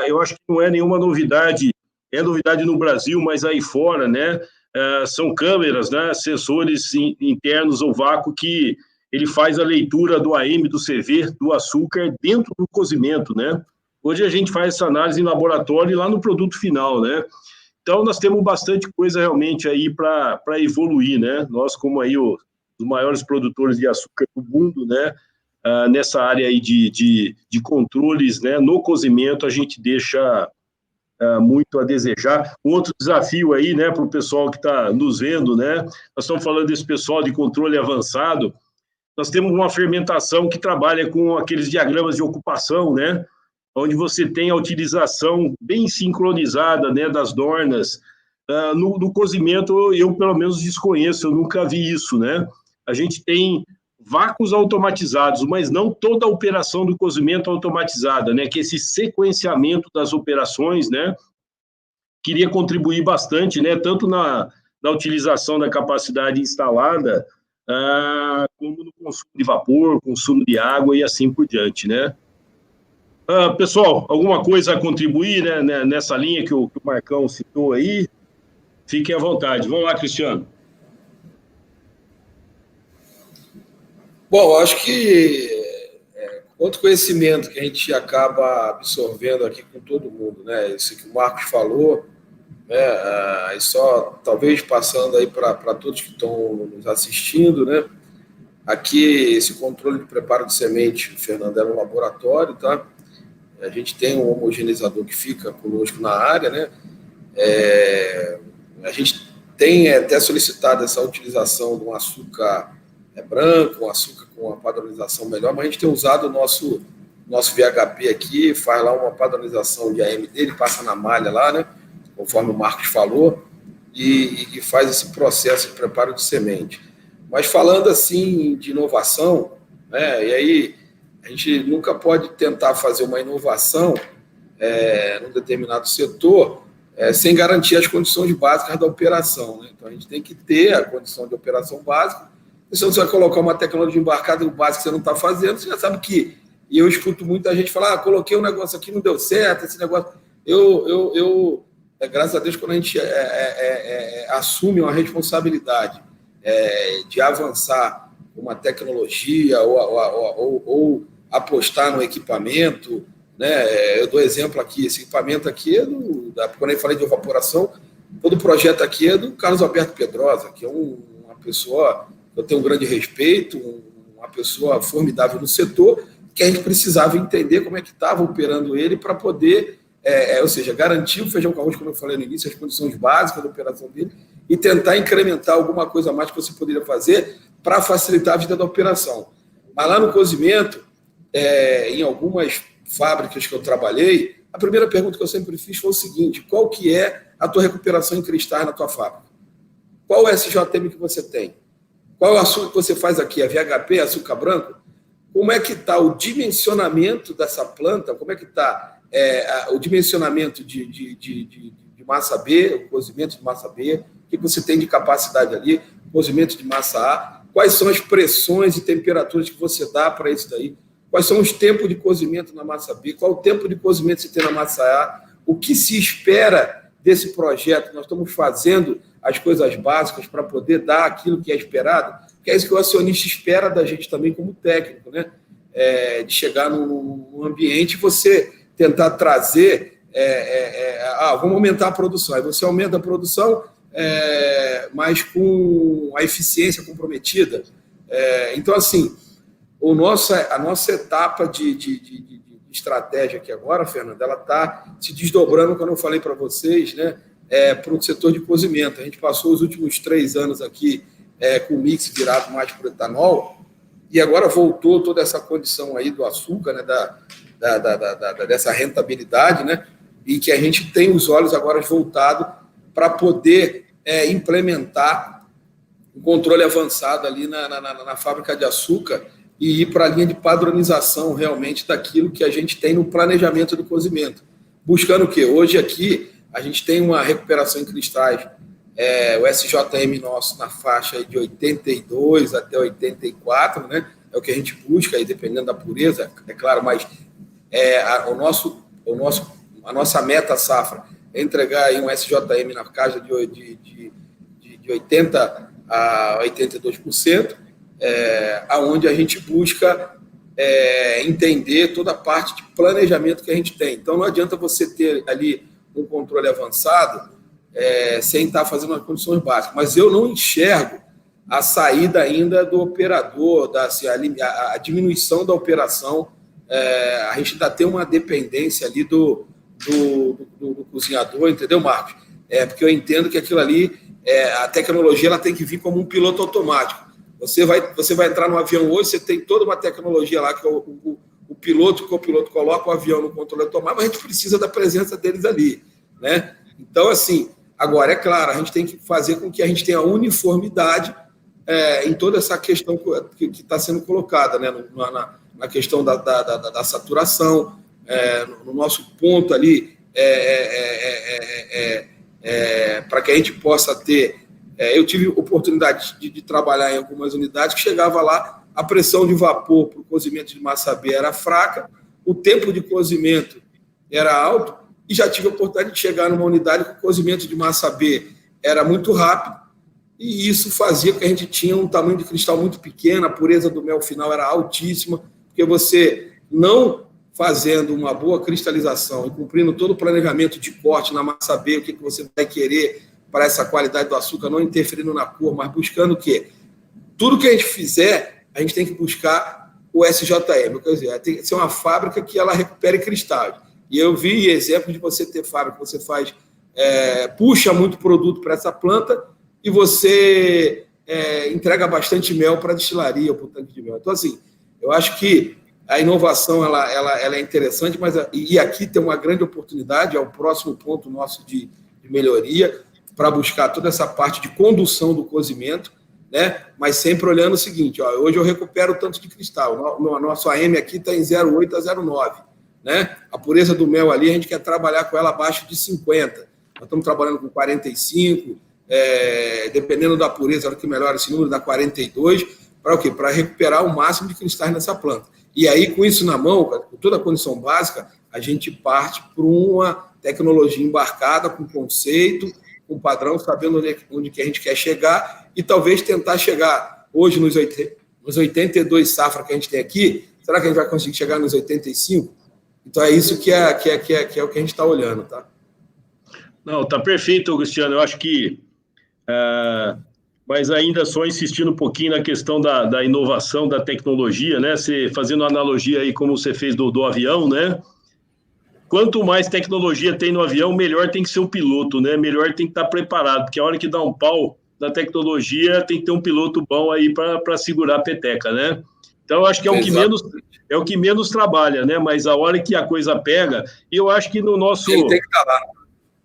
Eu acho que não é nenhuma novidade, é novidade no Brasil, mas aí fora, né? São câmeras, né? Sensores internos ou vácuo que ele faz a leitura do AM, do CV, do açúcar dentro do cozimento, né? Hoje a gente faz essa análise em laboratório e lá no produto final, né? Então, nós temos bastante coisa realmente aí para evoluir, né? Nós, como aí os maiores produtores de açúcar do mundo, né? Nessa área aí de controles, né? No cozimento, a gente deixa muito a desejar. Um outro desafio aí, né? Para o pessoal que está nos vendo, né? Nós estamos falando desse pessoal de controle avançado. Nós temos uma fermentação que trabalha com aqueles diagramas de ocupação, né? Onde você tem a utilização bem sincronizada, né, das dornas. No cozimento, eu pelo menos desconheço, eu nunca vi isso, né? A gente tem vácuos automatizados, mas não toda a operação do cozimento automatizada, né? Que esse sequenciamento das operações, né? Queria contribuir bastante, né? Tanto na utilização da capacidade instalada, como no consumo de vapor, consumo de água e assim por diante, né? Pessoal, alguma coisa a contribuir, né, nessa linha que o Marcão citou aí? Fiquem à vontade. Vamos lá, Cristiano. Bom, acho que outro conhecimento que a gente acaba absorvendo aqui com todo mundo, né? Isso que o Marcos falou, né? E só talvez passando aí para todos que estão nos assistindo, né? Aqui, esse controle de preparo de semente, Fernando, é um laboratório, tá? A gente tem um homogeneizador que fica conosco na área, né? A gente tem até solicitado essa utilização de um açúcar branco, um açúcar com uma padronização melhor, mas a gente tem usado o nosso VHP aqui, faz lá uma padronização de AM dele, passa na malha lá, né? Conforme o Marcos falou, e faz esse processo de preparo de semente. Mas falando assim de inovação, né? E aí a gente nunca pode tentar fazer uma inovação num determinado setor sem garantir as condições básicas da operação, né? Então a gente tem que ter a condição de operação básica. Se você vai colocar uma tecnologia embarcada básica que você não está fazendo, você já sabe que... E eu escuto muita gente falar, coloquei um negócio aqui, não deu certo, esse negócio... Graças a Deus, quando a gente assume uma responsabilidade de avançar uma tecnologia ou apostar no equipamento, né? Eu dou exemplo aqui, esse equipamento aqui quando eu falei de evaporação, todo o projeto aqui é do Carlos Alberto Pedrosa, que é uma pessoa... Eu tenho um grande respeito, uma pessoa formidável no setor, que a gente precisava entender como é que estava operando ele para poder, ou seja, garantir o feijão com arroz, como eu falei no início, as condições básicas da operação dele, e tentar incrementar alguma coisa a mais que você poderia fazer para facilitar a vida da operação. Mas lá no cozimento, em algumas fábricas que eu trabalhei, a primeira pergunta que eu sempre fiz foi o seguinte: qual que é a tua recuperação em cristais na tua fábrica? Qual é o SJM que você tem? Qual é o açúcar que você faz aqui? É VHP, açúcar branco? Como é que está o dimensionamento dessa planta? Como é que está o dimensionamento de massa B, o cozimento de massa B? O que você tem de capacidade ali? O cozimento de massa A? Quais são as pressões e temperaturas que você dá para isso daí? Quais são os tempos de cozimento na massa B? Qual o tempo de cozimento que você tem na massa A? O que se espera desse projeto? Nós estamos fazendo as coisas básicas para poder dar aquilo que é esperado, que é isso que o acionista espera da gente também como técnico, né? De chegar num ambiente e você tentar trazer vamos aumentar a produção. Aí você aumenta a produção, mas com a eficiência comprometida. Então, assim, a nossa etapa de estratégia aqui agora, Fernando, ela está se desdobrando, quando eu falei para vocês, né, para o setor de cozimento. A gente passou os últimos 3 anos aqui com o mix virado mais para o etanol, e agora voltou toda essa condição aí do açúcar, né, dessa rentabilidade, né, e que a gente tem os olhos agora voltados para poder implementar um controle avançado ali na fábrica de açúcar e ir para a linha de padronização realmente daquilo que a gente tem no planejamento do cozimento. Buscando o quê? Hoje aqui a gente tem uma recuperação em cristais, o SJM nosso na faixa de 82 até 84, né? É o que a gente busca, aí, dependendo da pureza, é claro, mas a nossa meta safra é entregar aí um SJM na casa de 80% a 82%, aonde a gente busca entender toda a parte de planejamento que a gente tem. Então, não adianta você ter ali um controle avançado sem estar fazendo as condições básicas. Mas eu não enxergo a saída ainda do operador, a diminuição da operação. A gente ainda tem uma dependência ali do cozinhador, entendeu, Marcos? Porque eu entendo que aquilo ali, a tecnologia ela tem que vir como um piloto automático. Você vai entrar no avião hoje, você tem toda uma tecnologia lá que o piloto, o copiloto coloca o avião no controle automático, mas a gente precisa da presença deles ali, né? Então, assim, agora, é claro, a gente tem que fazer com que a gente tenha uniformidade em toda essa questão que está sendo colocada, né? Na questão da saturação, no nosso ponto ali, para que a gente possa ter... eu tive oportunidade de trabalhar em algumas unidades que chegava lá, a pressão de vapor para o cozimento de massa B era fraca, o tempo de cozimento era alto, e já tive a oportunidade de chegar numa unidade que o cozimento de massa B era muito rápido, e isso fazia com que a gente tinha um tamanho de cristal muito pequeno, a pureza do mel final era altíssima, porque você não fazendo uma boa cristalização e cumprindo todo o planejamento de corte na massa B, o que você vai querer para essa qualidade do açúcar, não interferindo na cor, mas buscando o quê? Tudo que a gente fizer, a gente tem que buscar o SJM, quer dizer, tem que ser uma fábrica que ela recupere cristais. E eu vi exemplo de você ter fábrica, você faz, puxa muito produto para essa planta e você entrega bastante mel para a destilaria ou para o tanque de mel. Então, assim, eu acho que a inovação ela é interessante, mas e aqui tem uma grande oportunidade, é o próximo ponto nosso de melhoria, para buscar toda essa parte de condução do cozimento, né? Mas sempre olhando o seguinte, hoje eu recupero tanto de cristal, o nosso AM aqui está em 0,8 a 0,9, né? A pureza do mel ali, a gente quer trabalhar com ela abaixo de 50, nós estamos trabalhando com 45, dependendo da pureza, a hora que melhora esse número, dá 42, para o quê? Para recuperar o máximo de cristais nessa planta. E aí, com isso na mão, com toda a condição básica, a gente parte para uma tecnologia embarcada, com conceito, com padrão, sabendo onde que a gente quer chegar, e talvez tentar chegar hoje nos 82 safra que a gente tem aqui, será que a gente vai conseguir chegar nos 85? Então é isso que é o que a gente está olhando, tá? Não, tá perfeito, Cristiano. Eu acho que mas ainda só insistindo um pouquinho na questão da inovação, da tecnologia, né? Você, fazendo uma analogia aí como você fez do avião, né? Quanto mais tecnologia tem no avião, melhor tem que ser o piloto, né? Melhor tem que estar preparado, porque a hora que dá um pau na tecnologia, tem que ter um piloto bom aí para segurar a peteca, né? Então, eu acho que é o que menos trabalha, né? Mas a hora que a coisa pega, e eu acho que no nosso... Ele tem que estar lá.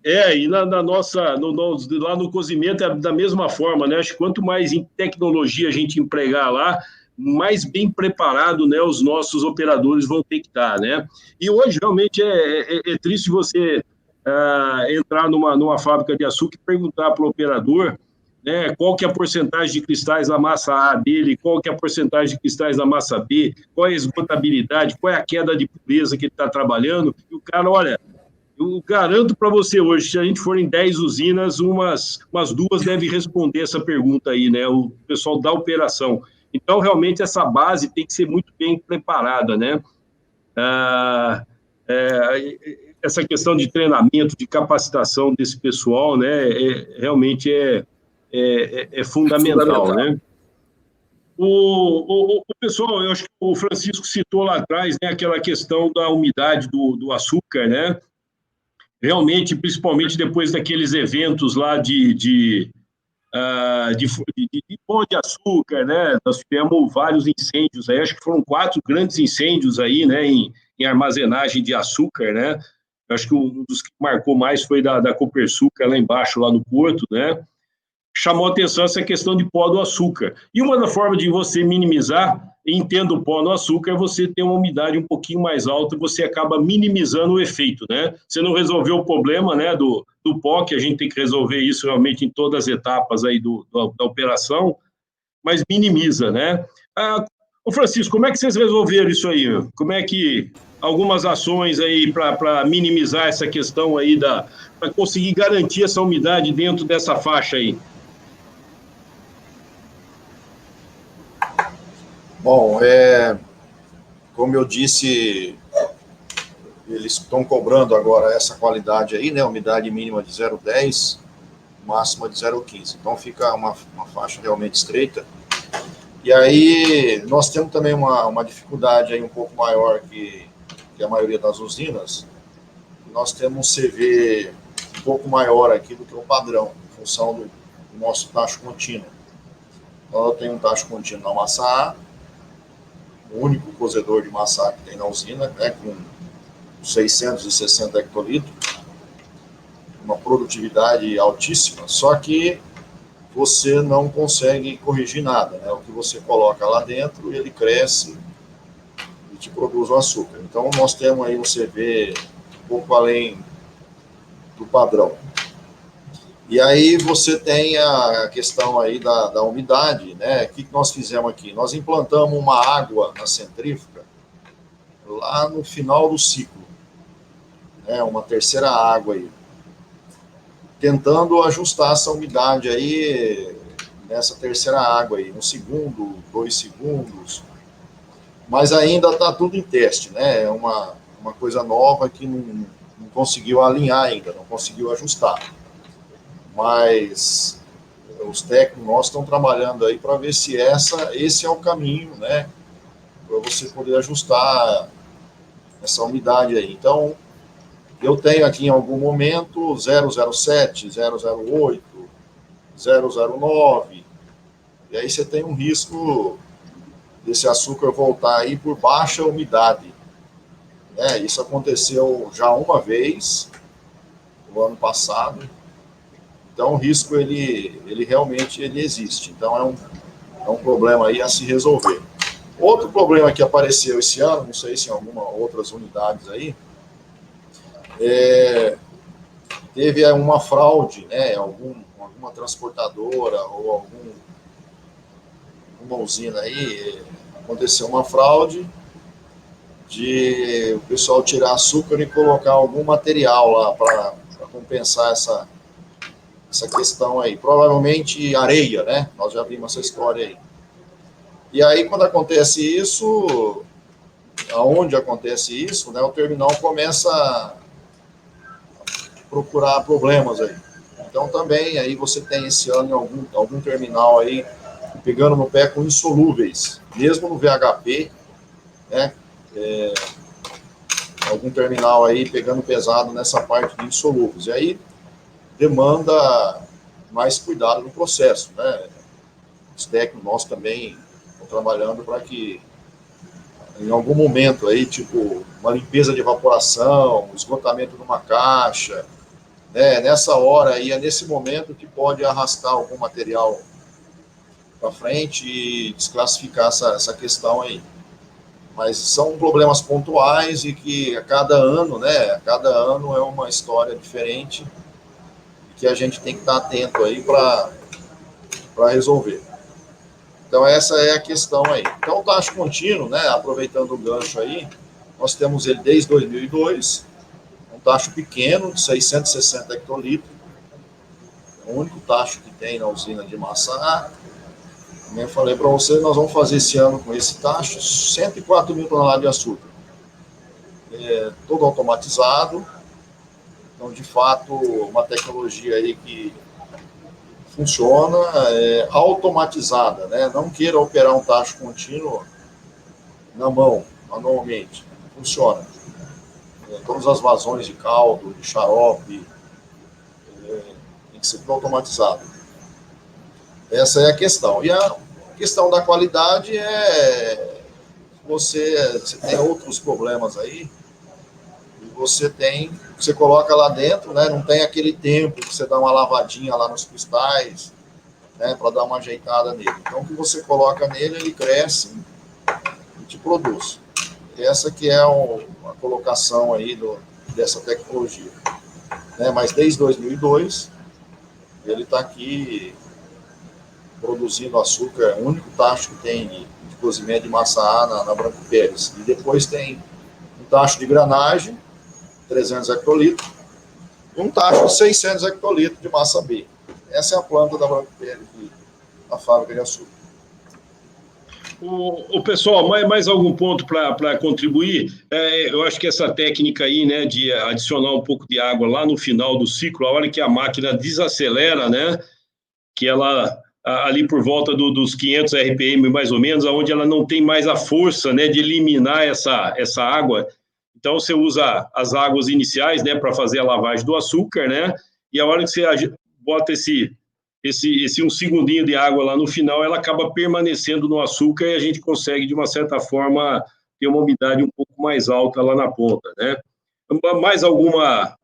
E lá no cozimento é da mesma forma, né? Acho que quanto mais em tecnologia a gente empregar lá, mais bem preparado, né, os nossos operadores vão ter que estar, né? E hoje, realmente, é triste você entrar numa fábrica de açúcar e perguntar para o operador, né, qual que é a porcentagem de cristais na massa A dele, qual que é a porcentagem de cristais na massa B, qual é a esgotabilidade, qual é a queda de pureza que ele está trabalhando, e o cara, olha, eu garanto para você hoje, se a gente for em 10 usinas, umas 2 devem responder essa pergunta aí, né, o pessoal da operação. Então, realmente, essa base tem que ser muito bem preparada, né? essa questão de treinamento, de capacitação desse pessoal, né, realmente é fundamental, né? O pessoal, eu acho que o Francisco citou lá atrás, né, aquela questão da umidade do açúcar, né? Realmente, principalmente depois daqueles eventos lá de pão de açúcar, né? Nós tivemos vários incêndios aí, acho que foram 4 grandes incêndios aí, né, em armazenagem de açúcar, né? Eu acho que um dos que marcou mais foi da Copersucar, lá embaixo, lá no Porto, né? Chamou a atenção essa questão de pó do açúcar. E uma das formas de você minimizar, entendo o pó no açúcar, é você ter uma umidade um pouquinho mais alta, você acaba minimizando o efeito, né? Você não resolveu o problema, né, do pó, que a gente tem que resolver isso realmente em todas as etapas aí da operação, mas minimiza, né? Ô Francisco, como é que vocês resolveram isso aí? Como é que algumas ações aí para minimizar essa questão aí para conseguir garantir essa umidade dentro dessa faixa aí? Bom, como eu disse, eles estão cobrando agora essa qualidade aí, né? Umidade mínima de 0,10, máxima de 0,15. Então fica uma faixa realmente estreita. E aí nós temos também uma dificuldade aí um pouco maior que a maioria das usinas. Nós temos um CV um pouco maior aqui do que o padrão, em função do nosso tacho contínuo. Então eu tenho um tacho contínuo na massa A, o único cozedor de massa A que tem na usina, né, com 660 hectolitros, uma produtividade altíssima, só que você não consegue corrigir nada, né? O que você coloca lá dentro, ele cresce e te produz o açúcar. Então, nós temos aí um CV um pouco além do padrão. E aí você tem a questão aí da umidade, né? O que nós fizemos aqui? Nós implantamos uma água na centrífuga lá no final do ciclo, né? Uma terceira água aí, tentando ajustar essa umidade aí nessa terceira água aí, 1 segundo, 2 segundos, mas ainda está tudo em teste, né? É uma coisa nova que não conseguiu alinhar ainda, não conseguiu ajustar. Mas os técnicos nossos estão trabalhando aí para ver se esse é o caminho, né? Para você poder ajustar essa umidade aí. Então, eu tenho aqui em algum momento 007, 008, 009, e aí você tem um risco desse açúcar voltar aí por baixa umidade. Né? Isso aconteceu já uma vez, no ano passado. Então, o risco, ele realmente existe. Então, é um problema aí a se resolver. Outro problema que apareceu esse ano, não sei se em algumas outras unidades aí, teve uma fraude, né? Alguma transportadora ou alguma usina aí, aconteceu uma fraude de o pessoal tirar açúcar e colocar algum material lá para compensar essa questão aí. Provavelmente areia, né? Nós já vimos essa história aí. E aí, quando acontece isso, aonde acontece isso, né? O terminal começa a procurar problemas aí. Então, também, aí você tem esse ano algum terminal aí pegando no pé com insolúveis, mesmo no VHP, né? Algum terminal aí pegando pesado nessa parte de insolúveis. E aí, demanda mais cuidado no processo, né? Os técnicos nossos também estão trabalhando para que, em algum momento aí, tipo, uma limpeza de evaporação, esgotamento de uma caixa, né? Nessa hora aí, é nesse momento que pode arrastar algum material para frente e desclassificar essa questão aí. Mas são problemas pontuais e que a cada ano, né? A cada ano é uma história diferente que a gente tem que estar atento aí para resolver. Então, essa é a questão aí. Então, o tacho contínuo, né, aproveitando o gancho aí, nós temos ele desde 2002, um tacho pequeno, de 660 hectolitros, é o único tacho que tem na usina de massa A. Como eu falei para vocês, nós vamos fazer esse ano com esse tacho 104 mil toneladas de açúcar. todo automatizado. Então, de fato, uma tecnologia aí que funciona, automatizada, né? Não queira operar um tacho contínuo na mão, manualmente. Funciona. Todas as vazões de caldo, de xarope, tem que ser tudo automatizado. Essa é a questão. E a questão da qualidade você tem outros problemas aí, e você coloca lá dentro, né, não tem aquele tempo que você dá uma lavadinha lá nos cristais, né, para dar uma ajeitada nele. Então, o que você coloca nele, ele cresce e te produz. Essa que é a colocação aí dessa tecnologia. Né, mas desde 2002, ele está aqui produzindo açúcar, é o único tacho que tem de cozimento de massa A na Branco Pérez. E depois tem um tacho de granagem, 300 hectolitros, e um tacho de 600 hectolitros de massa B. Essa é a planta da Branco Pérez, a fábrica de açúcar. O pessoal, mais algum ponto para contribuir? Eu acho que essa técnica aí, né, de adicionar um pouco de água lá no final do ciclo, a hora que a máquina desacelera, né, que ela ali por volta dos 500 RPM, mais ou menos, onde ela não tem mais a força, né, de eliminar essa água. Então, você usa as águas iniciais, né, para fazer a lavagem do açúcar, né, e a hora que você bota esse um segundinho de água lá no final, ela acaba permanecendo no açúcar e a gente consegue, de uma certa forma, ter uma umidade um pouco mais alta lá na ponta, né. Mais alguma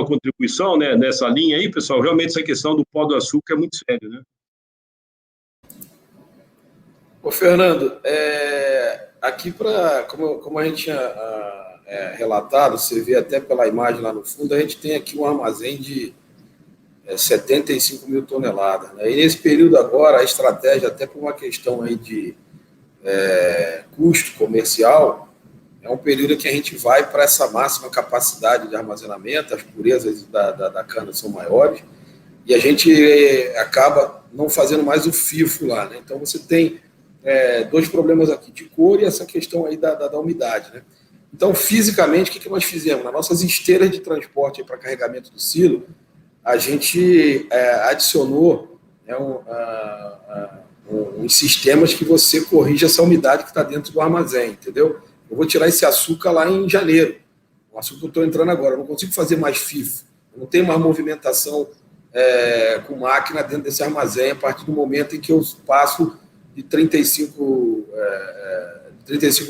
contribuição, né, nessa linha aí, pessoal? Realmente, essa questão do pó do açúcar é muito sério, né? Ô, Fernando, aqui, como a gente tinha relatado, você vê até pela imagem lá no fundo, a gente tem aqui um armazém de 75 mil toneladas. Né? E nesse período agora, a estratégia, até por uma questão aí de custo comercial, é um período que a gente vai para essa máxima capacidade de armazenamento, as purezas da cana são maiores, e a gente acaba não fazendo mais o FIFO lá. Né? Então, você tem dois problemas aqui, de cor e essa questão aí da umidade, né? Então, fisicamente, o que nós fizemos? Nas nossas esteiras de transporte para carregamento do silo, a gente adicionou uns sistemas que você corrige essa umidade que está dentro do armazém, entendeu? Eu vou tirar esse açúcar lá em janeiro, o açúcar que eu estou entrando agora, eu não consigo fazer mais FIFO, eu não tenho mais movimentação com máquina dentro desse armazém a partir do momento em que eu passo de 35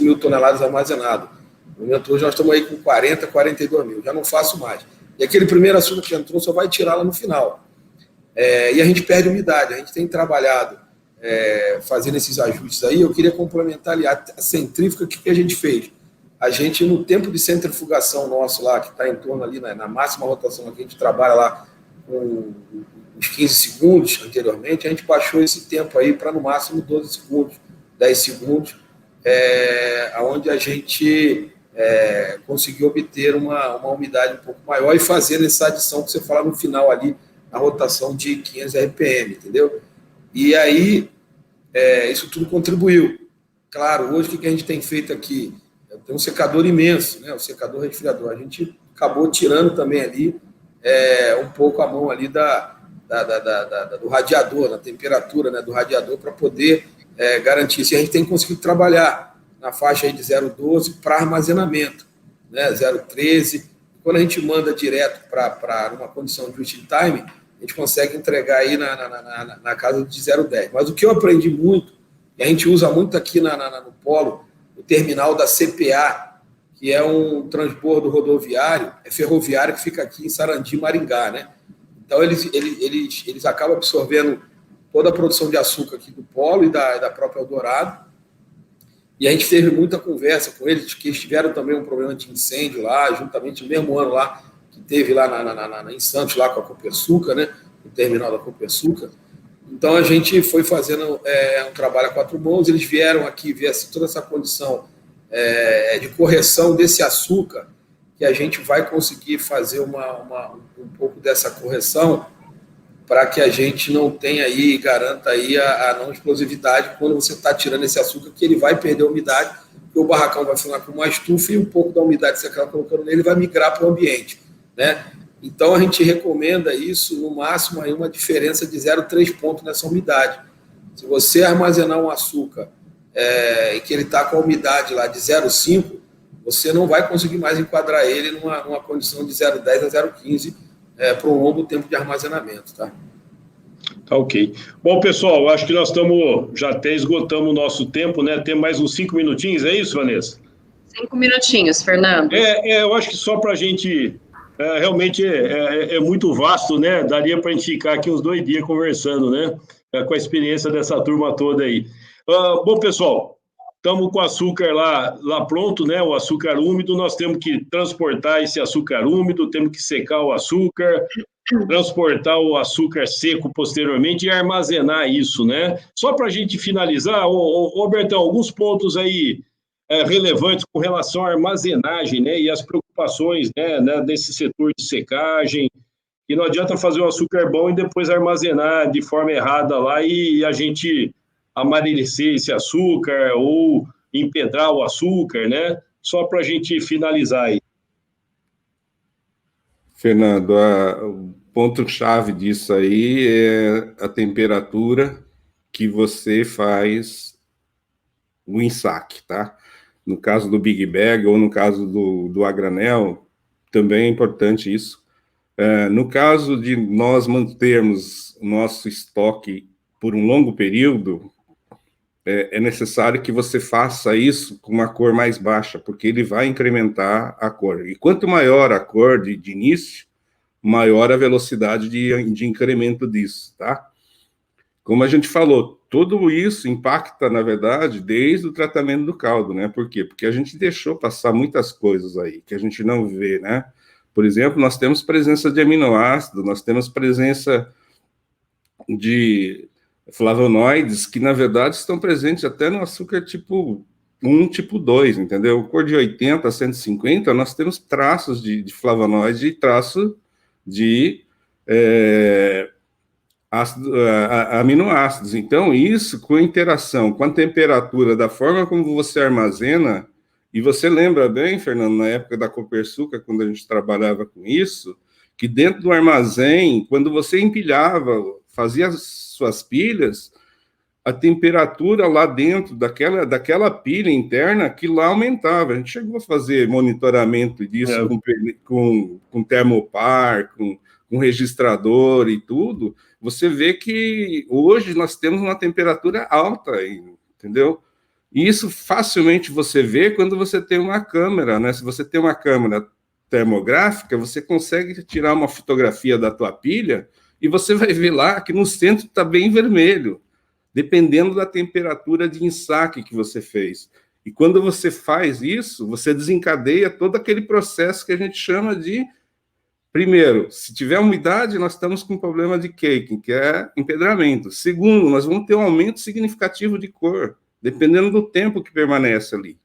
mil toneladas armazenado. No momento hoje nós estamos aí com 40, 42 mil, já não faço mais. E aquele primeiro açúcar que entrou só vai tirar lá no final. E a gente perde umidade, a gente tem trabalhado fazendo esses ajustes aí. Eu queria complementar ali a centrífuga, o que a gente fez? A gente, no tempo de centrifugação nosso lá, que está em torno ali na máxima rotação que a gente trabalha lá com uns 15 segundos anteriormente, a gente baixou esse tempo aí para no máximo 12 segundos, 10 segundos, onde a gente conseguiu obter uma umidade um pouco maior e fazendo essa adição que você fala no final ali, na rotação de 500 RPM, entendeu? E aí, isso tudo contribuiu. Claro, hoje o que a gente tem feito aqui? Tem um secador imenso, né? O secador resfriador. A gente acabou tirando também ali um pouco a mão ali do radiador, da temperatura, né, do radiador, para poder garantir isso. E a gente tem conseguido trabalhar na faixa aí de 0,12 para armazenamento, né, 0,13. Quando a gente manda direto para uma condição de just-in-time, a gente consegue entregar aí na casa de 0,10. Mas o que eu aprendi muito, e a gente usa muito aqui no polo, o terminal da CPA, que é um transbordo rodoviário, ferroviário, que fica aqui em Sarandi, Maringá, né? Então, eles acabam absorvendo toda a produção de açúcar aqui do polo e da própria Eldorado. E a gente teve muita conversa com eles, que eles tiveram também um problema de incêndio lá, juntamente no mesmo ano lá, que teve lá em Santos, lá com a Copersucar, né? O terminal da Copersucar. Então, a gente foi fazendo um trabalho a quatro mãos, eles vieram aqui ver toda essa condição de correção desse açúcar, que a gente vai conseguir fazer um pouco dessa correção para que a gente não tenha aí, garanta aí a não explosividade quando você está tirando esse açúcar, que ele vai perder a umidade, porque o barracão vai funcionar com uma estufa e um pouco da umidade que você acaba colocando nele vai migrar para o ambiente, né? Então, a gente recomenda isso, no máximo, aí uma diferença de 0,3 pontos nessa umidade. Se você armazenar um açúcar e que ele está com a umidade lá de 0,5, você não vai conseguir mais enquadrar ele numa condição de 0,10 a 0,15 para um longo tempo de armazenamento, tá? Tá ok. Bom, pessoal, acho que nós já até esgotamos o nosso tempo, né? Tem mais uns 5 minutinhos, é isso, Vanessa? 5 minutinhos, Fernando. Eu acho que só para a gente... realmente é muito vasto, né? Daria para a gente ficar aqui uns 2 dias conversando, né? Com a experiência dessa turma toda aí. Bom, pessoal, estamos com o açúcar lá pronto, né? O açúcar úmido, nós temos que transportar esse açúcar úmido, temos que secar o açúcar, transportar o açúcar seco posteriormente e armazenar isso, né? Só para a gente finalizar, Robertão, alguns pontos aí relevantes com relação à armazenagem, né? E as preocupações, né, desse setor de secagem, e não adianta fazer um açúcar bom e depois armazenar de forma errada lá e a gente amarecer esse açúcar ou empedrar o açúcar, né? Só para a gente finalizar aí. Fernando, o ponto-chave disso aí é a temperatura que você faz o ensaque, tá? No caso do Big Bag ou no caso do a granel, também é importante isso. No caso de nós mantermos o nosso estoque por um longo período, é necessário que você faça isso com uma cor mais baixa, porque ele vai incrementar a cor. E quanto maior a cor de início, maior a velocidade de incremento disso, tá? Como a gente falou, tudo isso impacta, na verdade, desde o tratamento do caldo, né? Por quê? Porque a gente deixou passar muitas coisas aí, que a gente não vê, né? Por exemplo, nós temos presença de aminoácidos, nós temos presença de flavonoides, que, na verdade, estão presentes até no açúcar tipo 1, tipo 2, entendeu? Cor de 80 a 150, nós temos traços de flavonoides e traço de aminoácidos. Então, isso, com a interação com a temperatura, da forma como você armazena, e você lembra bem, Fernando, na época da Copersucar, quando a gente trabalhava com isso, que dentro do armazém, quando você empilhava, fazia as suas pilhas, a temperatura lá dentro daquela pilha interna, que lá aumentava. A gente chegou a fazer monitoramento disso com termopar, com registrador e tudo. Você vê que hoje nós temos uma temperatura alta, entendeu? E isso facilmente você vê quando você tem uma câmera, né? Se você tem uma câmera termográfica, você consegue tirar uma fotografia da tua pilha e você vai ver lá que no centro está bem vermelho, dependendo da temperatura de ensaque que você fez. E quando você faz isso, você desencadeia todo aquele processo que a gente chama de... Primeiro, se tiver umidade, nós estamos com um problema de caking, que é empedramento. Segundo, nós vamos ter um aumento significativo de cor, dependendo do tempo que permanece ali.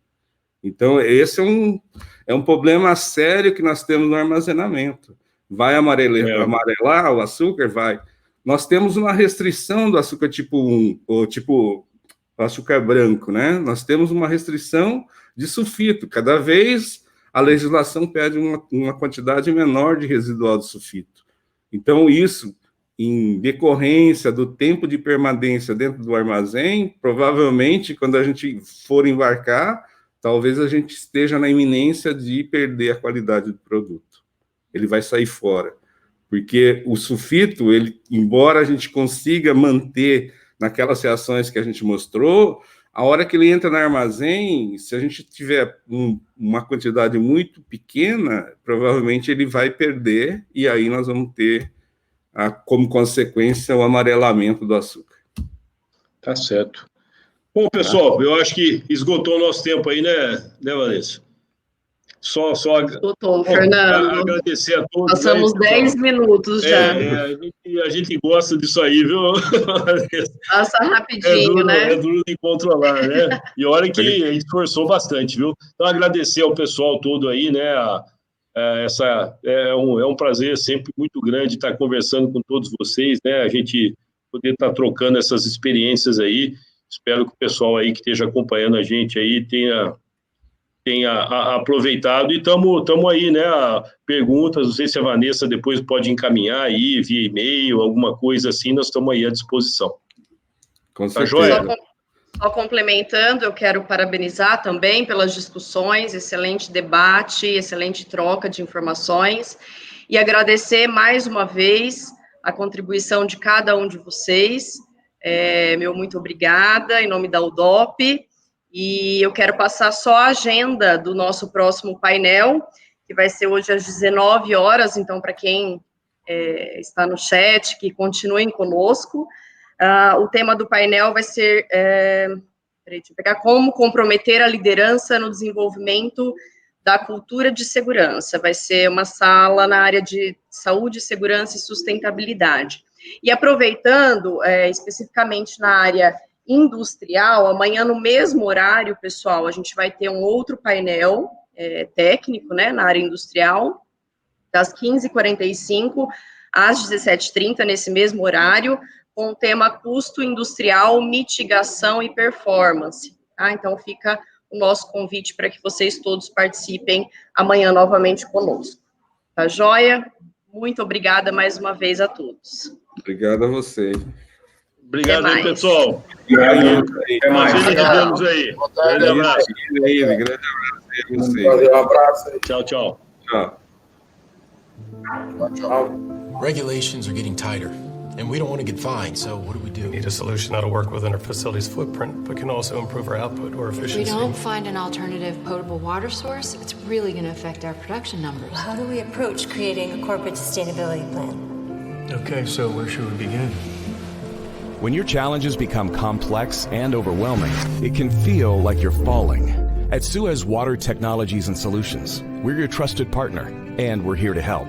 Então, esse é um problema sério que nós temos no armazenamento. Vai amarelar o açúcar? Vai. Nós temos uma restrição do açúcar tipo 1, ou tipo açúcar branco, né? Nós temos uma restrição de sulfito. Cada vez a legislação pede uma quantidade menor de residual de sulfito. Então, isso, em decorrência do tempo de permanência dentro do armazém, provavelmente, quando a gente for embarcar, talvez a gente esteja na iminência de perder a qualidade do produto. Ele vai sair fora. Porque o sulfito, ele, embora a gente consiga manter naquelas reações que a gente mostrou, a hora que ele entra no armazém, se a gente tiver uma quantidade muito pequena, provavelmente ele vai perder, e aí nós vamos ter, como consequência, o amarelamento do açúcar. Tá certo. Bom, pessoal, eu acho que esgotou o nosso tempo aí, né Vanessa? Só Esgotou, Fernando. Agradecer a todos. Passamos 10 minutos já. A gente gosta disso aí, viu? Passa rapidinho, né? É duro de controlar, né? E olha que a gente esforçou bastante, viu? Então, agradecer ao pessoal todo aí, né? É um prazer sempre muito grande estar conversando com todos vocês, né? A gente poder estar trocando essas experiências aí. Espero que o pessoal aí que esteja acompanhando a gente aí tenha tenha aproveitado, e estamos aí, né, perguntas, não sei se a Vanessa depois pode encaminhar aí, via e-mail, alguma coisa assim, nós estamos aí à disposição. Com certeza. Joia? Só complementando, eu quero parabenizar também pelas discussões, excelente debate, excelente troca de informações, e agradecer mais uma vez a contribuição de cada um de vocês. Meu muito obrigada, em nome da UDOP, e eu quero passar só a agenda do nosso próximo painel, que vai ser hoje às 19 horas, então, para quem está no chat, que continuem conosco. O tema do painel vai ser, deixa eu pegar, como comprometer a liderança no desenvolvimento da cultura de segurança. Vai ser uma sala na área de saúde, segurança e sustentabilidade. E aproveitando, especificamente na área industrial, amanhã no mesmo horário, pessoal, a gente vai ter um outro painel técnico, né, na área industrial, das 15h45 às 17h30, nesse mesmo horário, com o tema custo industrial, mitigação e performance. Tá? Então, fica o nosso convite para que vocês todos participem amanhã novamente conosco. Tá joia? Muito obrigada mais uma vez a todos. Obrigado a você. Obrigado aí, pessoal. Até mais. Nos vemos aí. Grande abraço. Grande abraço aí a você. Um abraço aí. Tchau, tchau. Tchau. Regulations are getting tighter, and we don't want to get fined, so what do we do? Need a solution that'll work within our facility's footprint, but can also improve our output or If we efficiency. don't find an alternative potable water source, it's really going to affect our production numbers. How do we approach creating a corporate sustainability plan? Okay, so where should we begin? When your challenges become complex and overwhelming, it can feel like you're falling. At Suez Water Technologies and Solutions, we're your trusted partner, and we're here to help.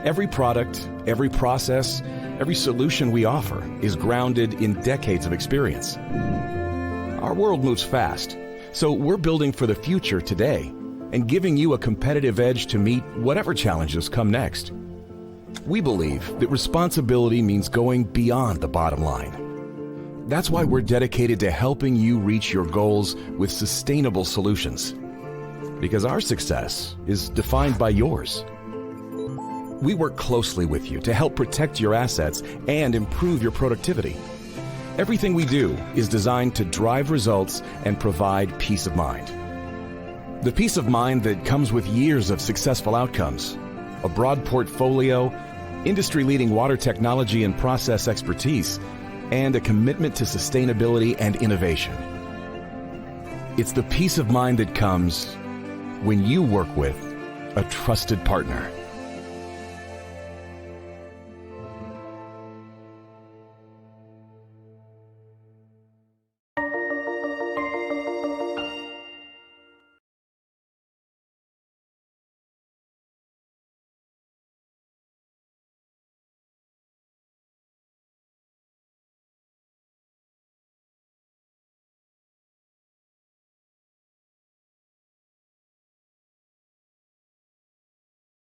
Every product, every process, every solution we offer is grounded in decades of experience. Our world moves fast, so we're building for the future today and giving you a competitive edge to meet whatever challenges come next. We believe that responsibility means going beyond the bottom line. That's why we're dedicated to helping you reach your goals with sustainable solutions. Because our success is defined by yours. We work closely with you to help protect your assets and improve your productivity. Everything we do is designed to drive results and provide peace of mind. The peace of mind that comes with years of successful outcomes, a broad portfolio, industry-leading water technology and process expertise, and a commitment to sustainability and innovation. It's the peace of mind that comes when you work with a trusted partner.